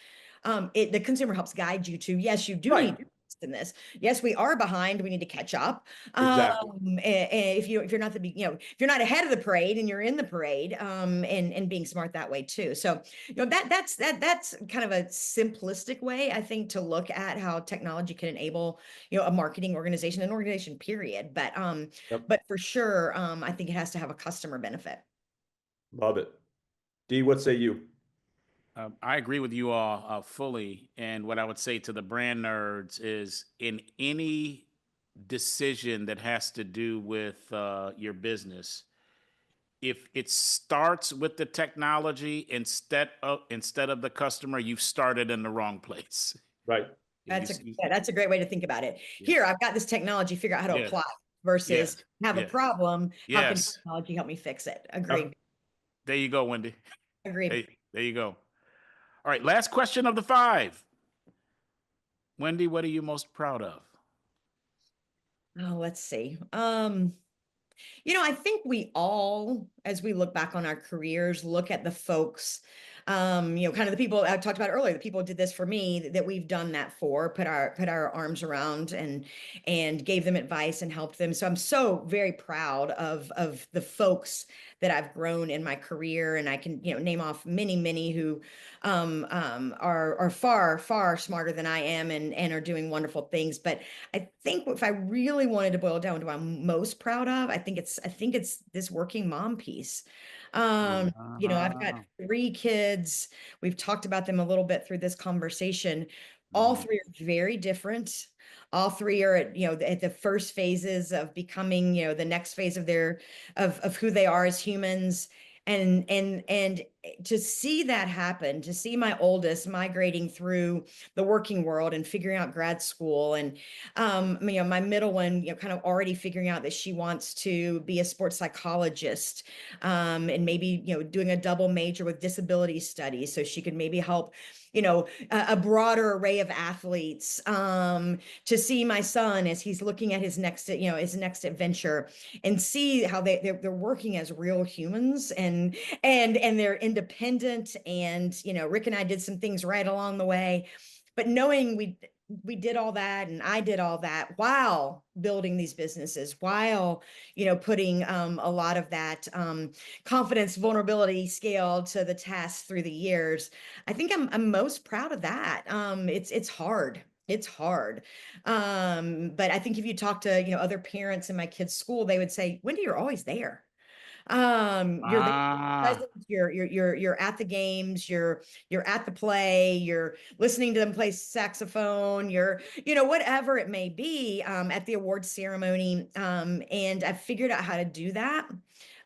the consumer helps guide you to, yes, you do need to invest in this. Yes, we are behind. We need to catch up. Exactly. And if you're not if you're not ahead of the parade and you're in the parade, and being smart that way too. So, that's kind of a simplistic way, I think, to look at how technology can enable, a marketing organization, an organization, period. But Yep. but for sure, I think it has to have a customer benefit. Love it. Dee, what say you? I agree with you all fully. And what I would say to the brand nerds is, in any decision that has to do with your business, if it starts with the technology instead of the customer, you've started in the wrong place. Right. That's a great way to think about it. Yeah. Here, I've got this technology, figure out how to Yes. apply, versus Yes. have a Yes. problem. How can Yes. technology help me fix it? Agreed. Yep. There you go, Wendy. Agreed. There you go. All right. Last question of the 5. Wendy, what are you most proud of? Oh, let's see. I think we all, as we look back on our careers, look at the folks, kind of the people I talked about earlier, the people who did this for me, that we've done that for, put our arms around and gave them advice and helped them. So I'm so very proud of the folks that I've grown in my career, and I can, name off many who are far smarter than I am, and are doing wonderful things. But I think if I really wanted to boil down to what I'm most proud of, I think it's this working mom piece. I've got 3 kids. We've talked about them a little bit through this conversation. All 3 are very different. All 3 are at the first phases of becoming, the next phase of of who they are as humans. And to see that happen, to see my oldest migrating through the working world and figuring out grad school, and my middle one, kind of already figuring out that she wants to be a sports psychologist, and maybe doing a double major with disability studies, so she could maybe help a broader array of athletes, to see my son as he's looking at his next adventure, and see how they're working as real humans, and they're independent. And Rick and I did some things right along the way, but knowing we did all that, and I did all that while building these businesses, while putting a lot of that confidence, vulnerability scale to the test through the years. I think I'm most proud of that. It's hard. It's hard. But I think if you talk to other parents in my kids' school, they would say, Wendy, you're always there. You're there Ah, present, you're at the games, you're at the play, you're listening to them play saxophone, you're, whatever it may be, at the awards ceremony. And I've figured out how to do that.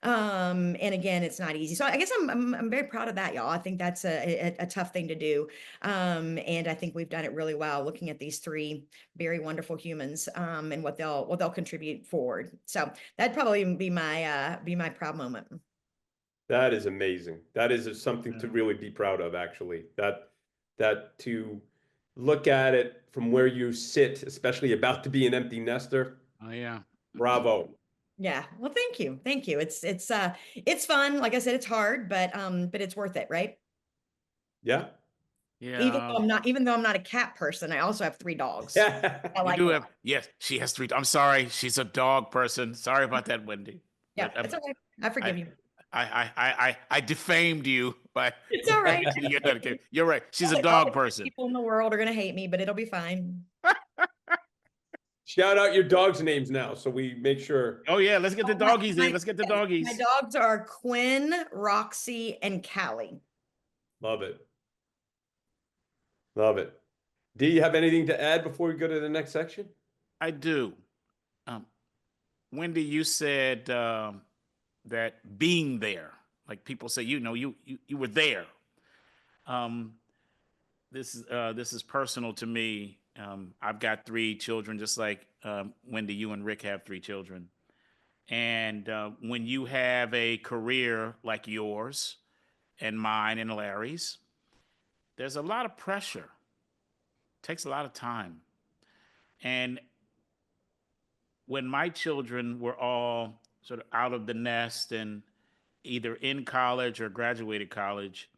And again, it's not easy. So I guess I'm very proud of that, y'all. I think that's a tough thing to do. And I think we've done it really well, looking at these three very wonderful humans, and what they'll contribute forward. So that'd probably be my proud moment. That is amazing. That is something to yeah. really be proud of, actually. That to look at it from where you sit, especially about to be an empty nester. Oh yeah. Bravo. Yeah. Well, thank you. Thank you. It's fun. Like I said, it's hard, but it's worth it, right? Yeah. Yeah. Even though I'm not a cat person, I also have 3 dogs. I You like do a have, lot. yes, she has 3. I'm sorry, she's a dog person. Sorry about that, Wendy. Yeah, But it's okay. I forgive I, you. I defamed you by It's all right. mentioning your dedication. You're right. She's a All dog the person. people in the world are gonna hate me, but it'll be fine. Shout out your dogs' names now, so we make sure. Oh yeah, let's get the Oh, my, doggies in. Let's get the yes, my doggies. dogs are Quinn, Roxy, and Callie. Love it. Love it. Do you have anything to add before we go to the next section? I do. Um, Wendy, you said that being there, like people say, you were there. Um, this is personal to me. I've got 3 children, just like Wendy. You and Rick have 3 children, and when you have a career like yours and mine and Larry's, there's a lot of pressure. Takes a lot of time, and when my children were all sort of out of the nest and either in college or graduated college,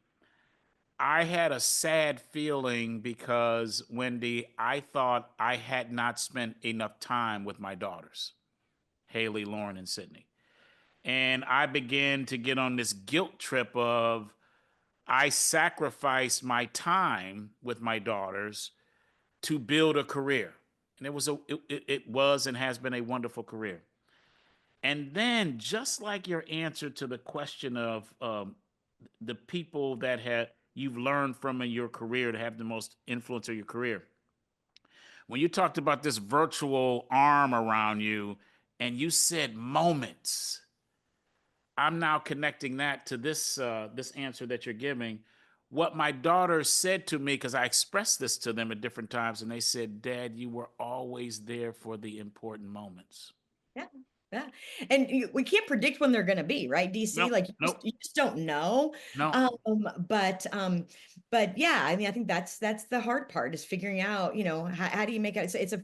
I had a sad feeling because, Wendy, I thought I had not spent enough time with my daughters, Haley, Lauren, and Sydney. And I began to get on this guilt trip of I sacrificed my time with my daughters to build a career. And it was and has been a wonderful career. And then, just like your answer to the question of the people that you've learned from in your career to have the most influence of your career, when you talked about this virtual arm around you and you said moments, I'm now connecting that to this answer that you're giving. What my daughters said to me, because I expressed this to them at different times, and they said, "Dad, you were always there for the important moments." Yeah. Yeah. And we can't predict when they're going to be, right, DC? Nope, Like nope, you just don't know. no. But yeah, I mean, I think that's the hard part, is figuring out, how do you make it? It's a,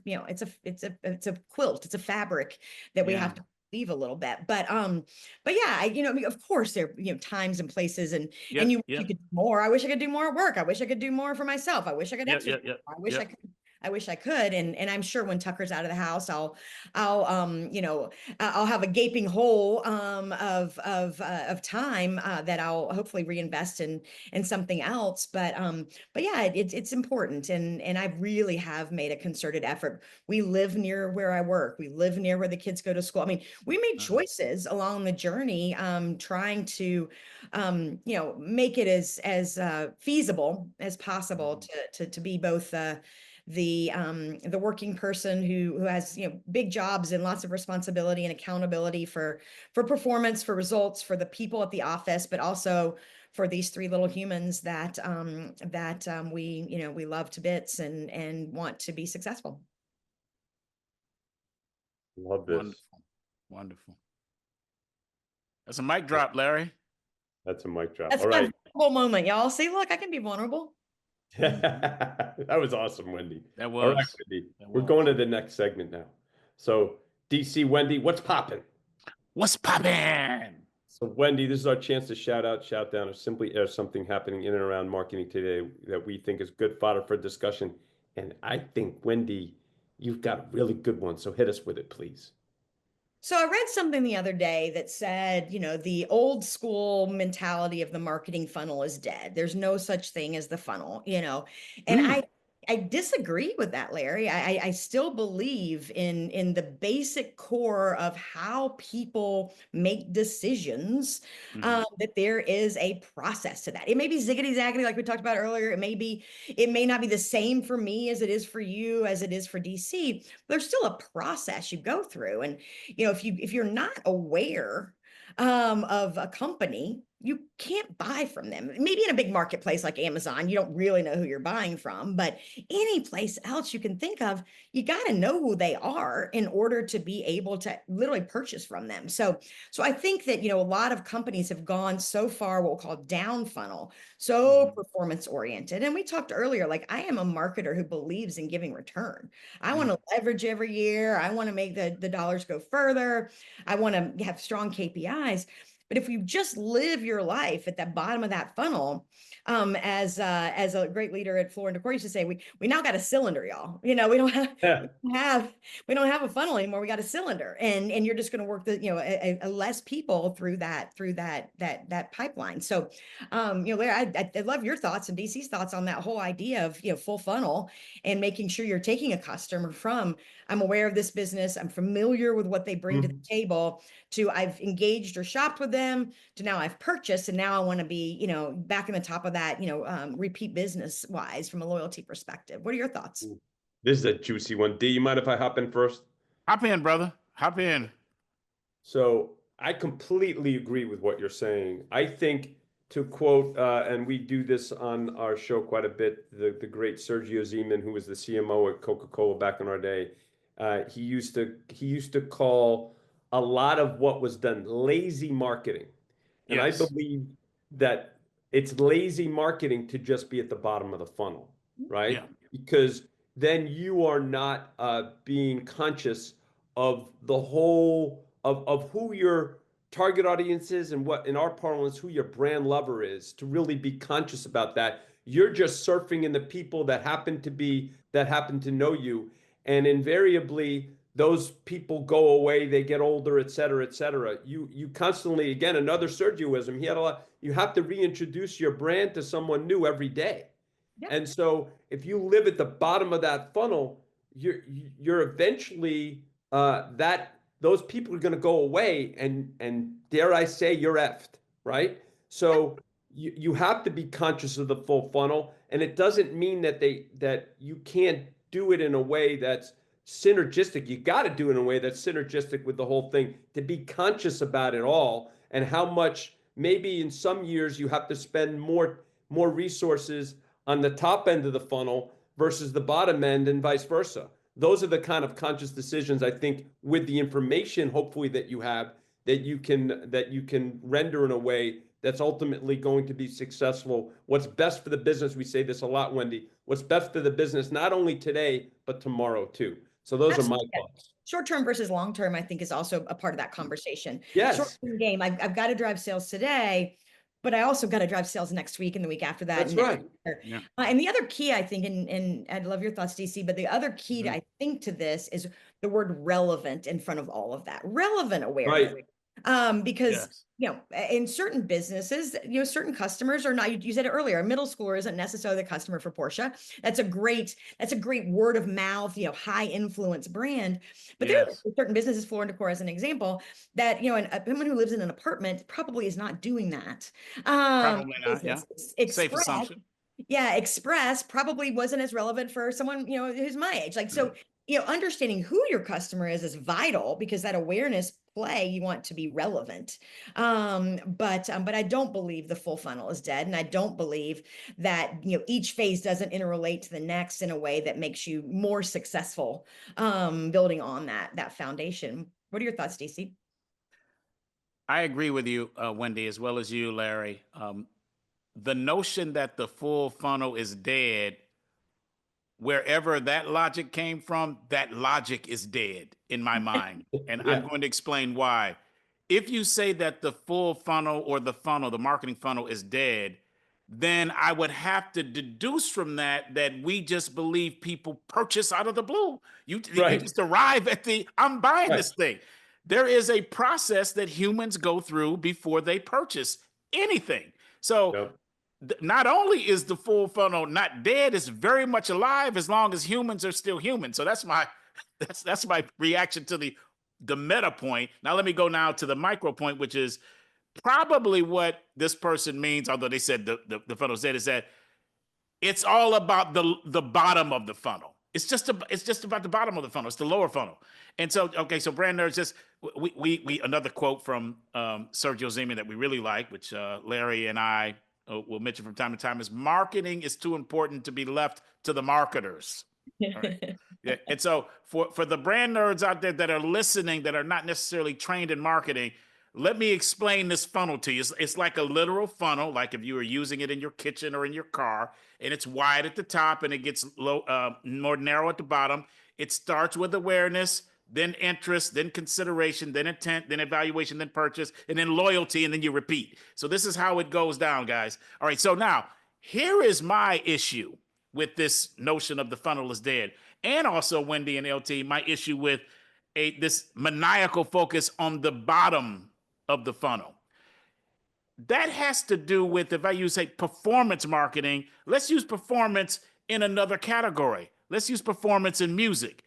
it's a quilt, it's a fabric that we Yeah, have to weave a little bit. But yeah, I mean, of course there, times and places, and yep, you wish you yep, could do more. I wish I could do more work. I wish I could do more for myself. I wish I could yep, exercise. yep, yep, I wish I yep. could. I wish I could. And I'm sure when Tucker's out of the house, I'll I'll have a gaping hole, of time, that I'll hopefully reinvest in something else. But yeah, it's important, and I really have made a concerted effort. We live near where I work. We live near where the kids go to school. I mean, we made choices along the journey, trying to, make it as feasible as possible to be both the working person who has, big jobs and lots of responsibility and accountability for performance, for results, for the people at the office, but also for these 3 little humans that we love to bits and want to be successful. Love this. Wonderful, wonderful. That's a mic drop, Larry. That's a mic drop. That's All my right. vulnerable moment, y'all. See, look, I can be vulnerable. That was awesome, Wendy. That All right, was. Wendy. That We're was. going to the next segment now. So, DC, Wendy, what's popping? What's poppin'? So, Wendy, this is our chance to shout out, shout down, or simply air something happening in and around marketing today that we think is good fodder for discussion. And I think, Wendy, you've got a really good one. So, hit us with it, please. So I read something the other day that said, the old school mentality of the marketing funnel is dead. There's no such thing as the funnel, and Mm. I disagree with that, Larry. I still believe in the basic core of how people make decisions, Mhm. that there is a process to that. It may be ziggity zaggity, like we talked about earlier. It may not be the same for me as it is for you, as it is for DC. But there's still a process you go through. And if you're not aware of a company, you can't buy from them. Maybe in a big marketplace like Amazon, you don't really know who you're buying from, but any place else you can think of, you got to know who they are in order to be able to literally purchase from them. So I think that, a lot of companies have gone so far, what we'll call down funnel, so Mhm. performance oriented. And we talked earlier, like I am a marketer who believes in giving return. I want Mm. to leverage every year. I want to make the dollars go further. I want to have strong KPIs. But if you just live your life at the bottom of that funnel, as a great leader at Floor and Decor used to say, we now got a cylinder, y'all. We don't have Yeah. we don't have a funnel anymore. We got a cylinder, and you're just going to work a less people through that pipeline. So, Larry, I love your thoughts and DC's thoughts on that whole idea of full funnel and making sure you're taking a customer from I'm aware of this business, I'm familiar with what they bring to the Mhm. table, to I've engaged or shopped with them, to now I've purchased, and now I want to be, back in the top of that, repeat business wise from a loyalty perspective. What are your thoughts? This is a juicy one. D, you mind if I hop in first? Hop in, brother. Hop in. So I completely agree with what you're saying. I think to quote, and we do this on our show quite a bit, the great Sergio Zeman, who was the CMO at Coca-Cola back in our day, he used to call a lot of what was done lazy marketing. And I Yes. believe that it's lazy marketing to just be at the bottom of the funnel, Yeah. right? Because then you are not being conscious of the whole of who your target audience is and what in our parlance who your brand lover is, to really be conscious about that. You're just surfing in the people that happen to know you, and invariably those people go away, they get older, et cetera, et cetera. You constantly, again, another Sergioism, he had a lot, you have to reintroduce your brand to someone new every day. Yeah. And so if you live at the bottom of that funnel, you're eventually that those people are going to go away, and dare I say you're effed, right? So you have to be conscious of the full funnel, and it doesn't mean that you can't do it in a way that's synergistic. You got to do it in a way that's synergistic with the whole thing, to be conscious about it all and how much maybe in some years you have to spend more resources on the top end of the funnel versus the bottom end, and vice versa. Those are the kind of conscious decisions, I think, with the information hopefully that you have, that you can render in a way that's ultimately going to be successful. What's best for the business, we say this a lot, Wendy, what's best for the business not only today but tomorrow too. So those are my Absolutely. thoughts. Short term versus long term, I think, is also a part of that conversation. Short Yes, term game, I've got to drive sales today, but I also got to drive sales next week and the week after that. that's And next right. year. Yeah. And the other key, I think, and I'd love your thoughts, DC, but the other key, Mhm. I think, to this is the word relevant in front of all of that. Relevant awareness. Right. Because Yes. in certain businesses, certain customers are not, you said it earlier, a middle schooler isn't necessarily the customer for Porsche. That's a great word of mouth, high influence brand. But there Yes. are certain businesses, Floor and Decor as an example, that, someone who lives in an apartment probably is not doing that. Probably not. Yeah. Business Safe Express. assumption. Yeah, Express probably wasn't as relevant for someone, who's my age. Like, so, Mhm. understanding who your customer is vital, because that awareness play, you want to be relevant. But I don't believe the full funnel is dead. And I don't believe that, each phase doesn't interrelate to the next in a way that makes you more successful, building on that foundation. What are your thoughts, DC? I agree with you, Wendy, as well as you, Larry. The notion that the full funnel is dead, wherever that logic came from, that logic is dead in my mind. And I'm Yeah. going to explain why. If you say that the full funnel or the marketing funnel is dead, then I would have to deduce from that that we just believe people purchase out of the blue. You Right. just arrive at I'm buying Right. this thing. There is a process that humans go through before they purchase anything. So Yep. not only is the full funnel not dead, it's very much alive as long as humans are still human. So that's my that's my reaction to the meta point. Now let me go now to the micro point, which is probably what this person means, although they said the funnel's dead, is that it's all about the bottom of the funnel. It's just about the bottom of the funnel. It's the lower funnel. And so, okay, so brand nerds, just we another quote from Sergio Zimi that we really like, which Larry and I will mention from time to time, is marketing is too important to be left to the marketers. All right. Yeah. And so for the brand nerds out there that are listening, that are not necessarily trained in marketing, let me explain this funnel to you. It's like a literal funnel, like if you were using it in your kitchen or in your car, and it's wide at the top and it gets more narrow at the bottom. It starts with awareness, then interest, then consideration, then intent, then evaluation, then purchase, and then loyalty, and then you repeat. So this is how it goes down, guys. All right, so now here is my issue with this notion of the funnel is dead. And also, Wendy and LT, my issue with this maniacal focus on the bottom of the funnel. That has to do with, if I use performance marketing, let's use performance in another category. Let's use performance in music.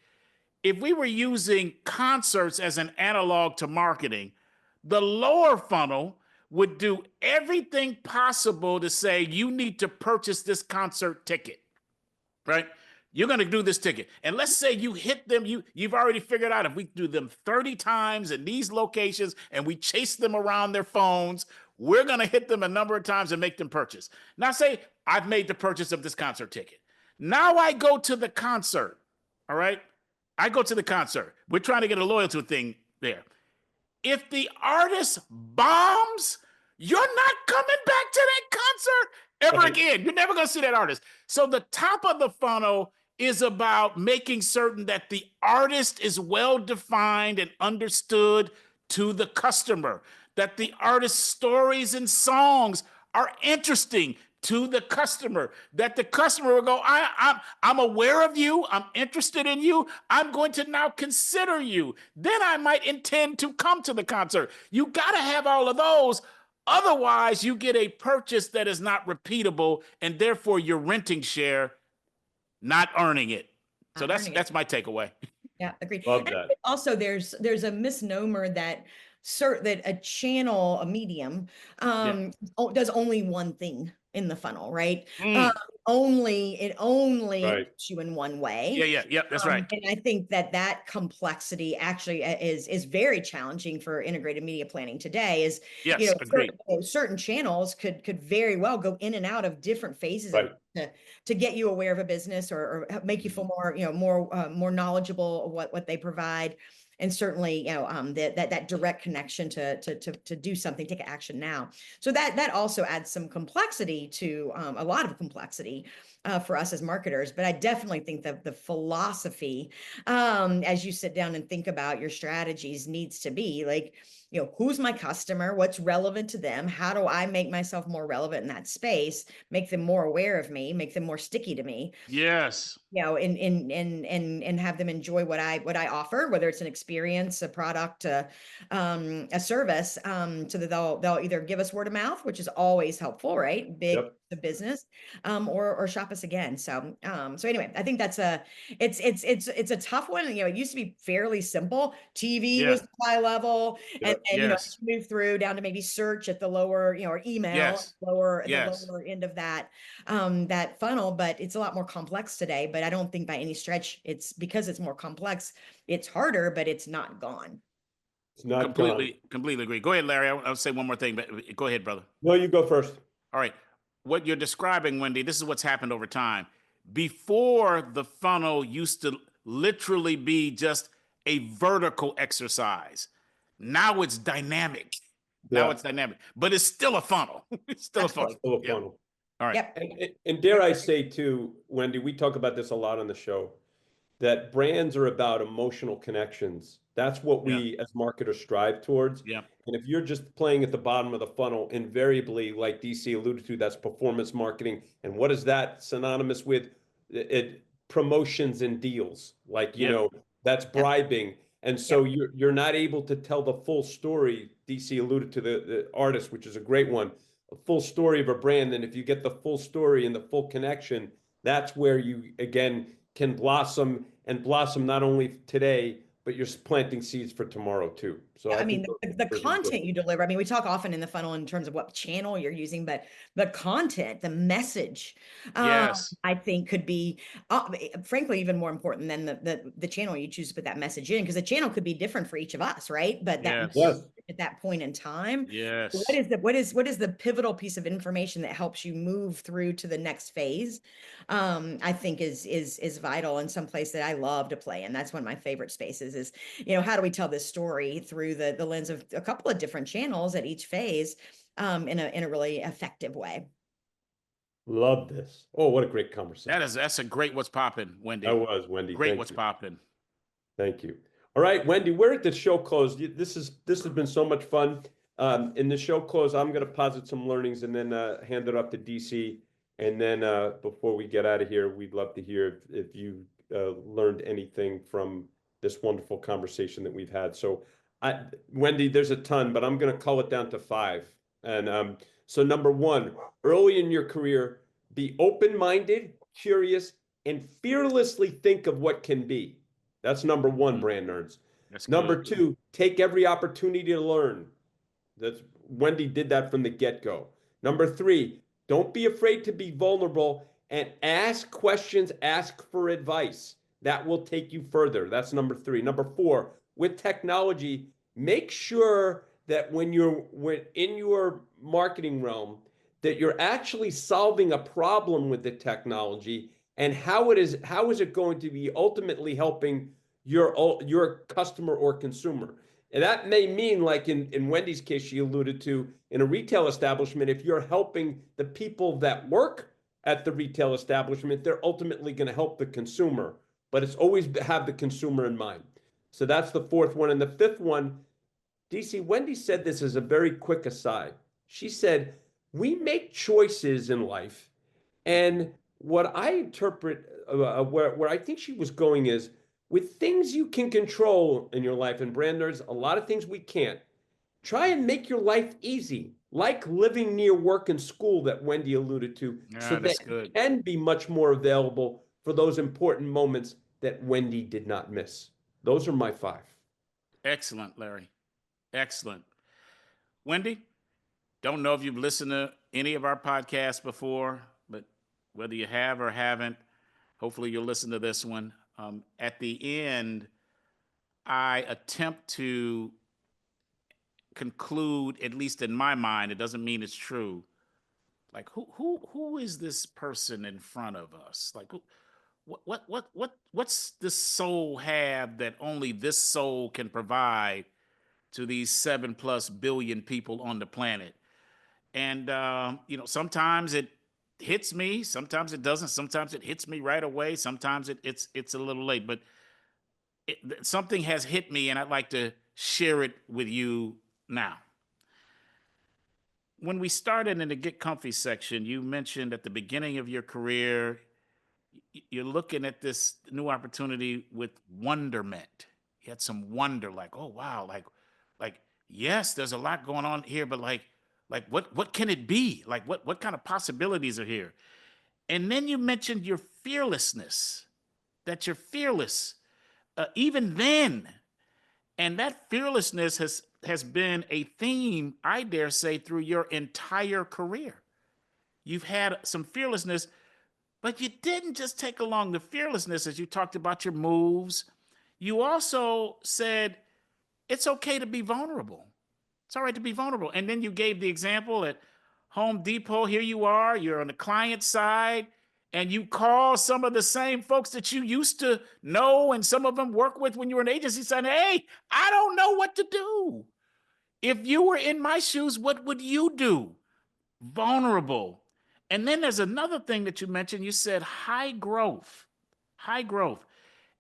If we were using concerts as an analog to marketing, the lower funnel would do everything possible to say, you need to purchase this concert ticket, right? You're going to do this ticket. And let's say you hit them, you've already figured out if we do them 30 times in these locations and we chase them around their phones, we're going to hit them a number of times and make them purchase. Now say I've made the purchase of this concert ticket. Now I go to the concert, all right? I go to the concert. We're trying to get a loyalty thing there. If the artist bombs, you're not coming back to that concert ever again. You're never going to see that artist. So the top of the funnel is about making certain that the artist is well defined and understood to the customer, that the artist's stories and songs are interesting to the customer, that the customer will go, I'm aware of you, I'm interested in you, I'm going to now consider you. Then I might intend to come to the concert. You got to have all of those. Otherwise, you get a purchase that is not repeatable, and therefore your renting share not earning it. So that's my takeaway. Yeah, agreed. Love that. Also, there's a misnomer that a channel, a medium, does only one thing in the funnel, right? It only Right. hits you in one way. Yeah, that's right. And I think that complexity actually is very challenging for integrated media planning today. Is Yes, agreed. Certain channels could very well go in and out of different phases to get you aware of a business or make you feel more knowledgeable of what they provide. And certainly, that direct connection to do something, take action now. So that also adds some complexity to a lot of complexity for us as marketers. But I definitely think that the philosophy, as you sit down and think about your strategies, needs to be like, who's my customer? What's relevant to them? How do I make myself more relevant in that space? Make them more aware of me, make them more sticky to me. Yes. And have them enjoy what I offer, whether it's an experience, a product, a service, so that they'll either give us word of mouth, which is always helpful, right? Big the business, or shop us again. So anyway, I think it's a tough one. It used to be fairly simple. TV was high level, and you move through down to maybe search at the lower, or email lower at the lower end of that funnel. But it's a lot more complex today. But I don't think by any stretch it's because it's more complex. It's harder, but it's not gone. It's not completely agree. Go ahead, Larry. I'll say one more thing, but go ahead, brother. No, you go first. All right. What you're describing, Wendy, this is what's happened over time. Before, the funnel used to literally be just a vertical exercise. Now it's dynamic. Now it's dynamic, but it's still a funnel. It's still a funnel. Still a funnel. All right. And dare I say too, Wendy, we talk about this a lot on the show, that brands are about emotional connections. That's what we as marketers strive towards. Yeah. And if you're just playing at the bottom of the funnel, invariably, like DC alluded to, that's performance marketing. And what is that synonymous with? Promotions and deals. Like, that's bribing. And so you're not able to tell the full story. DC alluded to the artist, which is a great one. a full story of a brand. And if you get the full story and the full connection, that's where you, again, can blossom and blossom not only today, but you're planting seeds for tomorrow too. So Yeah, I I think mean, the those are really good. content you deliver, I mean, we talk often in the funnel in terms of what channel you're using, but the content, the message, Yes. I think could be, frankly, even more important than the channel you choose to put that message in, because the channel could be different for each of us, right? But that Yes. Yes. at that point in time, Yes. what is the pivotal piece of information that helps you move through to the next phase? I think is vital, and someplace that I love to play. And that's one of my favorite spaces is, how do we tell this story through the lens of a couple of different channels at each phase, in a really effective way. Love this. Oh, what a great conversation. That's a great what's popping, Wendy. That was, Wendy. Great Thank what's you. popping. Thank you. All right, Wendy, we're at the show close. This has been so much fun. In the show close, I'm going to posit some learnings and then hand it up to DC. And then before we get out of here, we'd love to hear if you learned anything from this wonderful conversation that we've had. So, Wendy, there's a ton, but I'm going to cull it down to 5. And so, number 1, early in your career, be open-minded, curious, and fearlessly think of what can be. That's number 1, brand nerds. That's Number good. 2, take every opportunity to learn. That's Wendy did that from the get-go. Number 3, don't be afraid to be vulnerable and ask questions, ask for advice. That will take you further. That's number 3. Number 4, with technology, make sure that when in your marketing realm, that you're actually solving a problem with the technology, and how is it going to be ultimately helping your customer or consumer. And that may mean, like in Wendy's case, she alluded to, in a retail establishment, if you're helping the people that work at the retail establishment, they're ultimately going to help the consumer. But it's always have the consumer in mind. So that's the 4th one. And the 5th one, DC, Wendy said this as a very quick aside. She said, we make choices in life. And what I interpret, where I think she was going is, with things you can control in your life, and brand nerds, a lot of things we can't, try and make your life easy, like living near work and school that Wendy alluded to, so that you can be much more available for those important moments that Wendy did not miss. Those are my 5. Excellent, Larry. Excellent. Wendy, don't know if you've listened to any of our podcasts before, but whether you have or haven't, hopefully you'll listen to this one. At the end, I attempt to conclude, at least in my mind, it doesn't mean it's true. Like who is this person in front of us? Like what's this soul have that only this soul can provide to these 7+ billion people on the planet? And sometimes it hits me, sometimes it doesn't. Sometimes it hits me right away. Sometimes it's a little late, but something has hit me, and I'd like to share it with you now. When we started in the Get Comfy section, you mentioned at the beginning of your career, you're looking at this new opportunity with wonderment. You had some wonder, like, oh wow, like yes, there's a lot going on here, but like what can it be? Like what kind of possibilities are here? And then you mentioned your fearlessness, that you're fearless, even then. And that fearlessness has been a theme, I dare say, through your entire career. You've had some fearlessness, but you didn't just take along the fearlessness as you talked about your moves. You also said it's okay to be vulnerable. It's all right to be vulnerable. And then you gave the example at Home Depot. Here you are, you're on the client side, and you call some of the same folks that you used to know and some of them work with when you were an agency saying, hey, I don't know what to do. If you were in my shoes, what would you do? Vulnerable. And then there's another thing that you mentioned. You said high growth, high growth.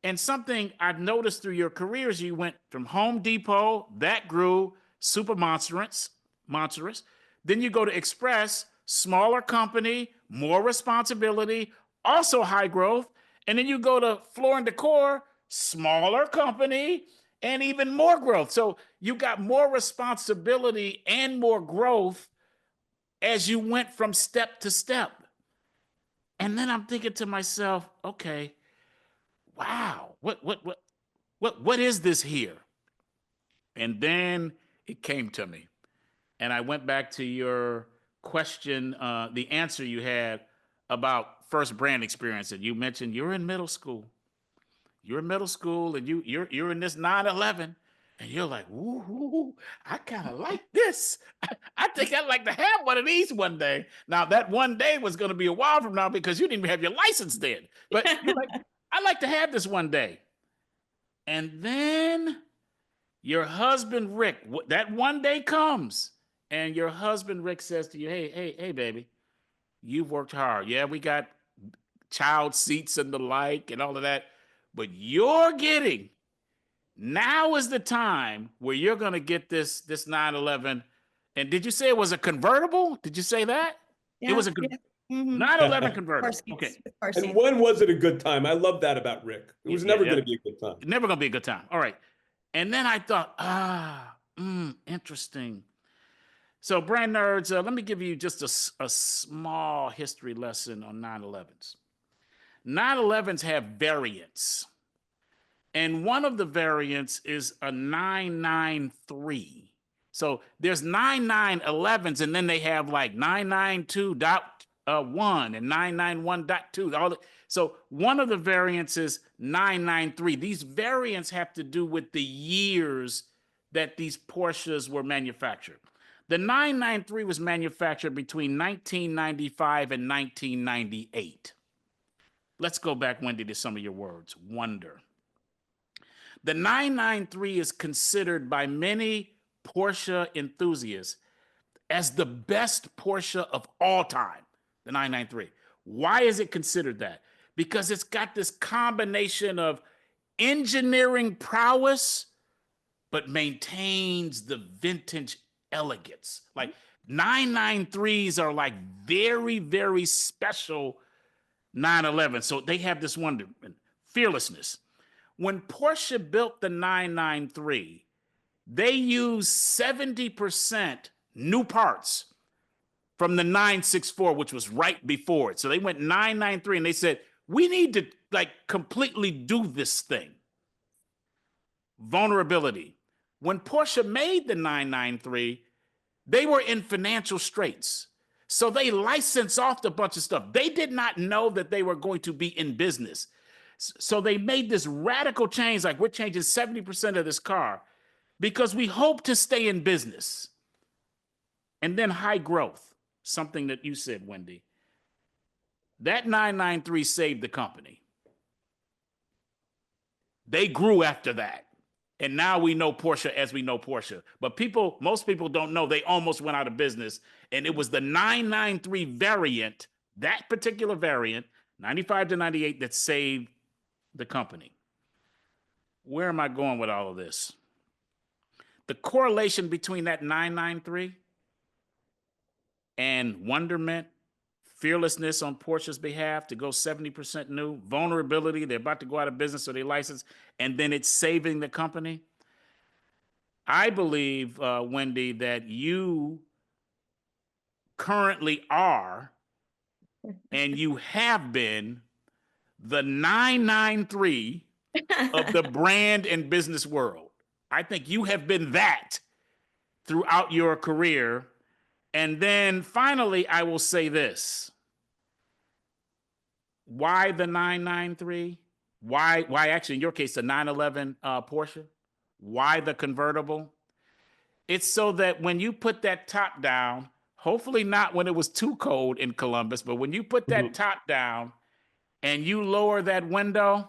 And something I've noticed through your careers, you went from Home Depot, that grew, super monstrous. Then you go to Express, smaller company, more responsibility, also high growth. And then you go to Floor and Decor, smaller company, and even more growth. So you got more responsibility and more growth as you went from step to step. And then I'm thinking to myself, okay, wow, what is this here? And then it came to me. And I went back to your question, the answer you had about first brand experience. And you mentioned you're in middle school. You're in middle school and you're in this 9/11 and you're like, woo, I kind of like this. I think I'd like to have one of these one day. Now that one day was going to be a while from now because you didn't even have your license then. But you're like, I'd like to have this one day. And then your husband Rick, that one day comes, and your husband Rick says to you, hey, baby, you've worked hard. Yeah, we got child seats and the like and all of that, but now is the time where you're going to get this 911. And did you say it was a convertible? Did you say that? Yeah, It was a 911 convertible. Okay. And when was it a good time? I love that about Rick. It was never going to be a good time. Never going to be a good time. All right. And then I thought, interesting. So brand nerds, let me give you just a small history lesson on 911s. 911s have variants. And one of the variants is a 993. So there's 9911s, and then they have like 992.1 and 991.2. So one of the variants is 993. These variants have to do with the years that these Porsches were manufactured. The 993 was manufactured between 1995 and 1998. Let's go back, Wendy, to some of your words. Wonder. The 993 is considered by many Porsche enthusiasts as the best Porsche of all time, the 993. Why is it considered that? Because it's got this combination of engineering prowess, but maintains the vintage elegance. Like 993s are like very, very special 911. So they have this wonder, fearlessness. When Porsche built the 993, they used 70% new parts from the 964, which was right before it. So they went 993 and they said, we need to like completely do this thing. Vulnerability. When Porsche made the 993, they were in financial straits. So they licensed off a bunch of stuff. They did not know that they were going to be in business. So they made this radical change, like we're changing 70% of this car because we hope to stay in business. And then high growth, something that you said, Wendy. That 993 saved the company. They grew after that. And now we know Porsche as we know Porsche. But most people don't know they almost went out of business. And it was the 993 variant, that particular variant, 95 to 98, that saved the company. Where am I going with all of this? The correlation between that 993 and wonderment, fearlessness on Porsche's behalf to go 70% new, vulnerability, they're about to go out of business, so they license, and then it's saving the company. I believe, Wendy, that you currently are, and you have been, the 993 of the brand and business world. I think you have been that throughout your career. And then finally, I will say this. Why the 993? Why actually, in your case, the 911 Porsche? Why the convertible? It's so that when you put that top down, hopefully not when it was too cold in Columbus, but when you put that top down and you lower that window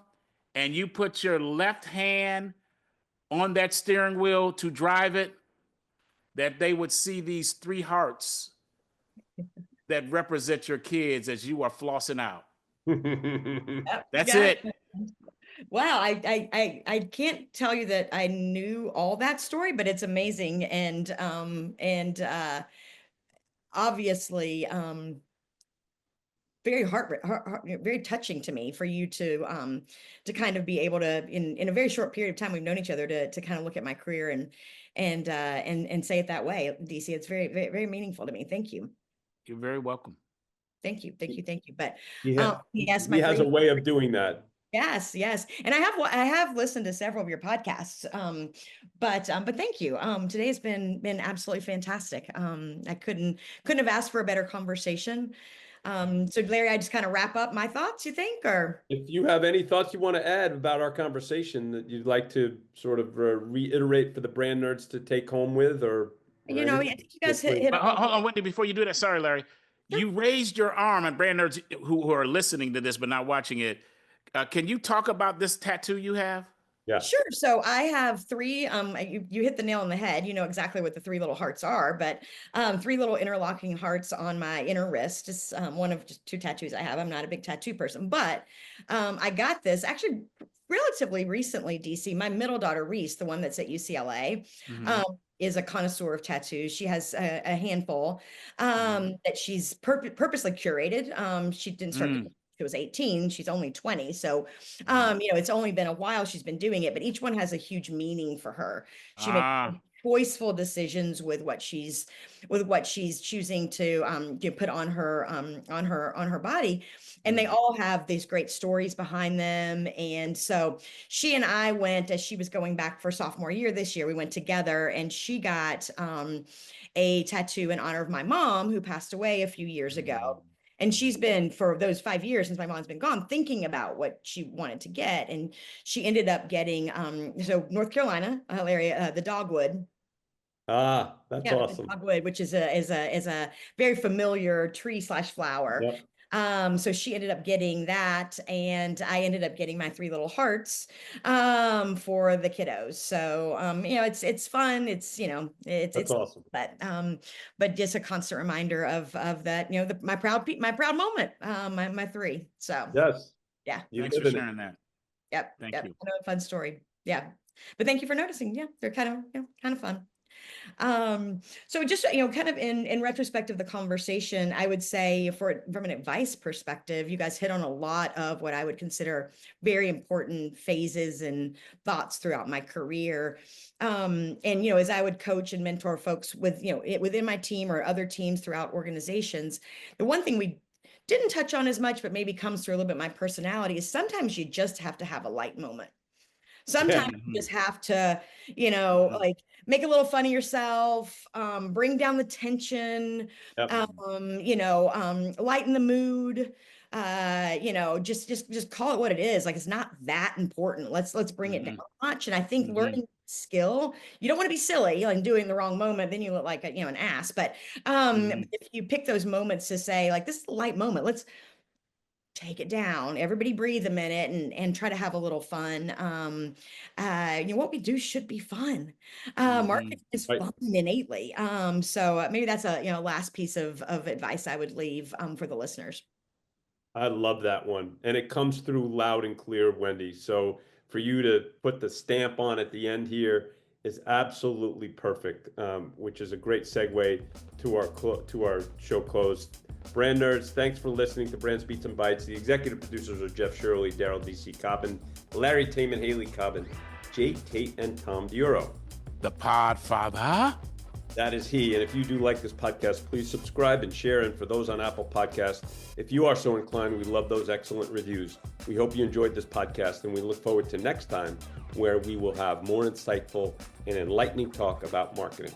and you put your left hand on that steering wheel to drive it, that they would see these three hearts that represent your kids as you are flossing out. That's it. Wow, I can't tell you that I knew all that story, but it's amazing and obviously very very touching to me for you to kind of be able to in a very short period of time we've known each other to kind of look at my career and say it that way, DC. It's very, very, very meaningful to me. Thank you. You're very welcome. Thank you. But He my has a three. way of doing that. Yes. And I have listened to several of your podcasts. But thank you. Today has been absolutely fantastic. I couldn't have asked for a better conversation. So Larry, I just kind of wrap up my thoughts, you think, or? If you have any thoughts you want to add about our conversation that you'd like to sort of reiterate for the brand nerds to take home with, or I anything, think you guys feel free. hit Hold all. on, Wendy, before you do that, sorry, Larry. You raised your arm, and brand nerds who are listening to this but not watching it, can you talk about this tattoo you have? Yeah. Sure. So I have three, you hit the nail on the head. You know exactly what the three little hearts are, but three little interlocking hearts on my inner wrist. It's one of just two tattoos I have. I'm not a big tattoo person, but I got this actually relatively recently, DC. My middle daughter, Reese, the one that's at UCLA, is a connoisseur of tattoos. She has a handful that she's purposely curated. She didn't start she was 18, she's only 20. So, it's only been a while she's been doing it, but each one has a huge meaning for her. She makes choiceful decisions with what she's choosing to put on her body. And they all have these great stories behind them. And so she and I went, as she was going back for sophomore year this year, we went together, and she got a tattoo in honor of my mom, who passed away a few years ago. And she's been, for those 5 years since my mom's been gone, thinking about what she wanted to get. And she ended up getting, so North Carolina, Larry, the dogwood. That's awesome. The dogwood, which is a very familiar tree / flower. Yep. So she ended up getting that, and I ended up getting my three little hearts for the kiddos. So it's fun. It's awesome. But just a constant reminder of that, my proud moment, my three. So yes. Yeah. Thanks for sharing that. Yep. Thank you. Another fun story. Yeah. But thank you for noticing. Yeah, they're kind of fun. So just, kind of in retrospect of the conversation, I would say from an advice perspective, you guys hit on a lot of what I would consider very important phases and thoughts throughout my career. And, as I would coach and mentor folks with, within my team or other teams throughout organizations, the one thing we didn't touch on as much, but maybe comes through a little bit my personality, is sometimes you just have to have a light moment. Sometimes you just have to, like make a little fun of yourself, bring down the tension, lighten the mood, just call it what it is. Like, it's not that important. Let's bring it down a notch. And I think learning skill, you don't want to be silly and doing the wrong moment, then you look like an ass. But if you pick those moments to say, like, this is a light moment, let's take it down, everybody breathe a minute and try to have a little fun. What we do should be fun. Marketing is fun innately. So maybe that's a last piece of advice I would leave for the listeners. I love that one. And it comes through loud and clear, Wendy. So for you to put the stamp on at the end here is absolutely perfect, which is a great segue to our show close. Brand nerds, thanks for listening to Brands, Beats, and Bytes. The executive producers are Jeff Shirley, Daryl D.C. Cobbin, Larry Taman, Haley Cobbin, Jake Tate, and Tom Dioro. The Podfather. That is he. And if you do like this podcast, please subscribe and share. And for those on Apple Podcasts, if you are so inclined, we love those excellent reviews. We hope you enjoyed this podcast, and we look forward to next time, where we will have more insightful and enlightening talk about marketing.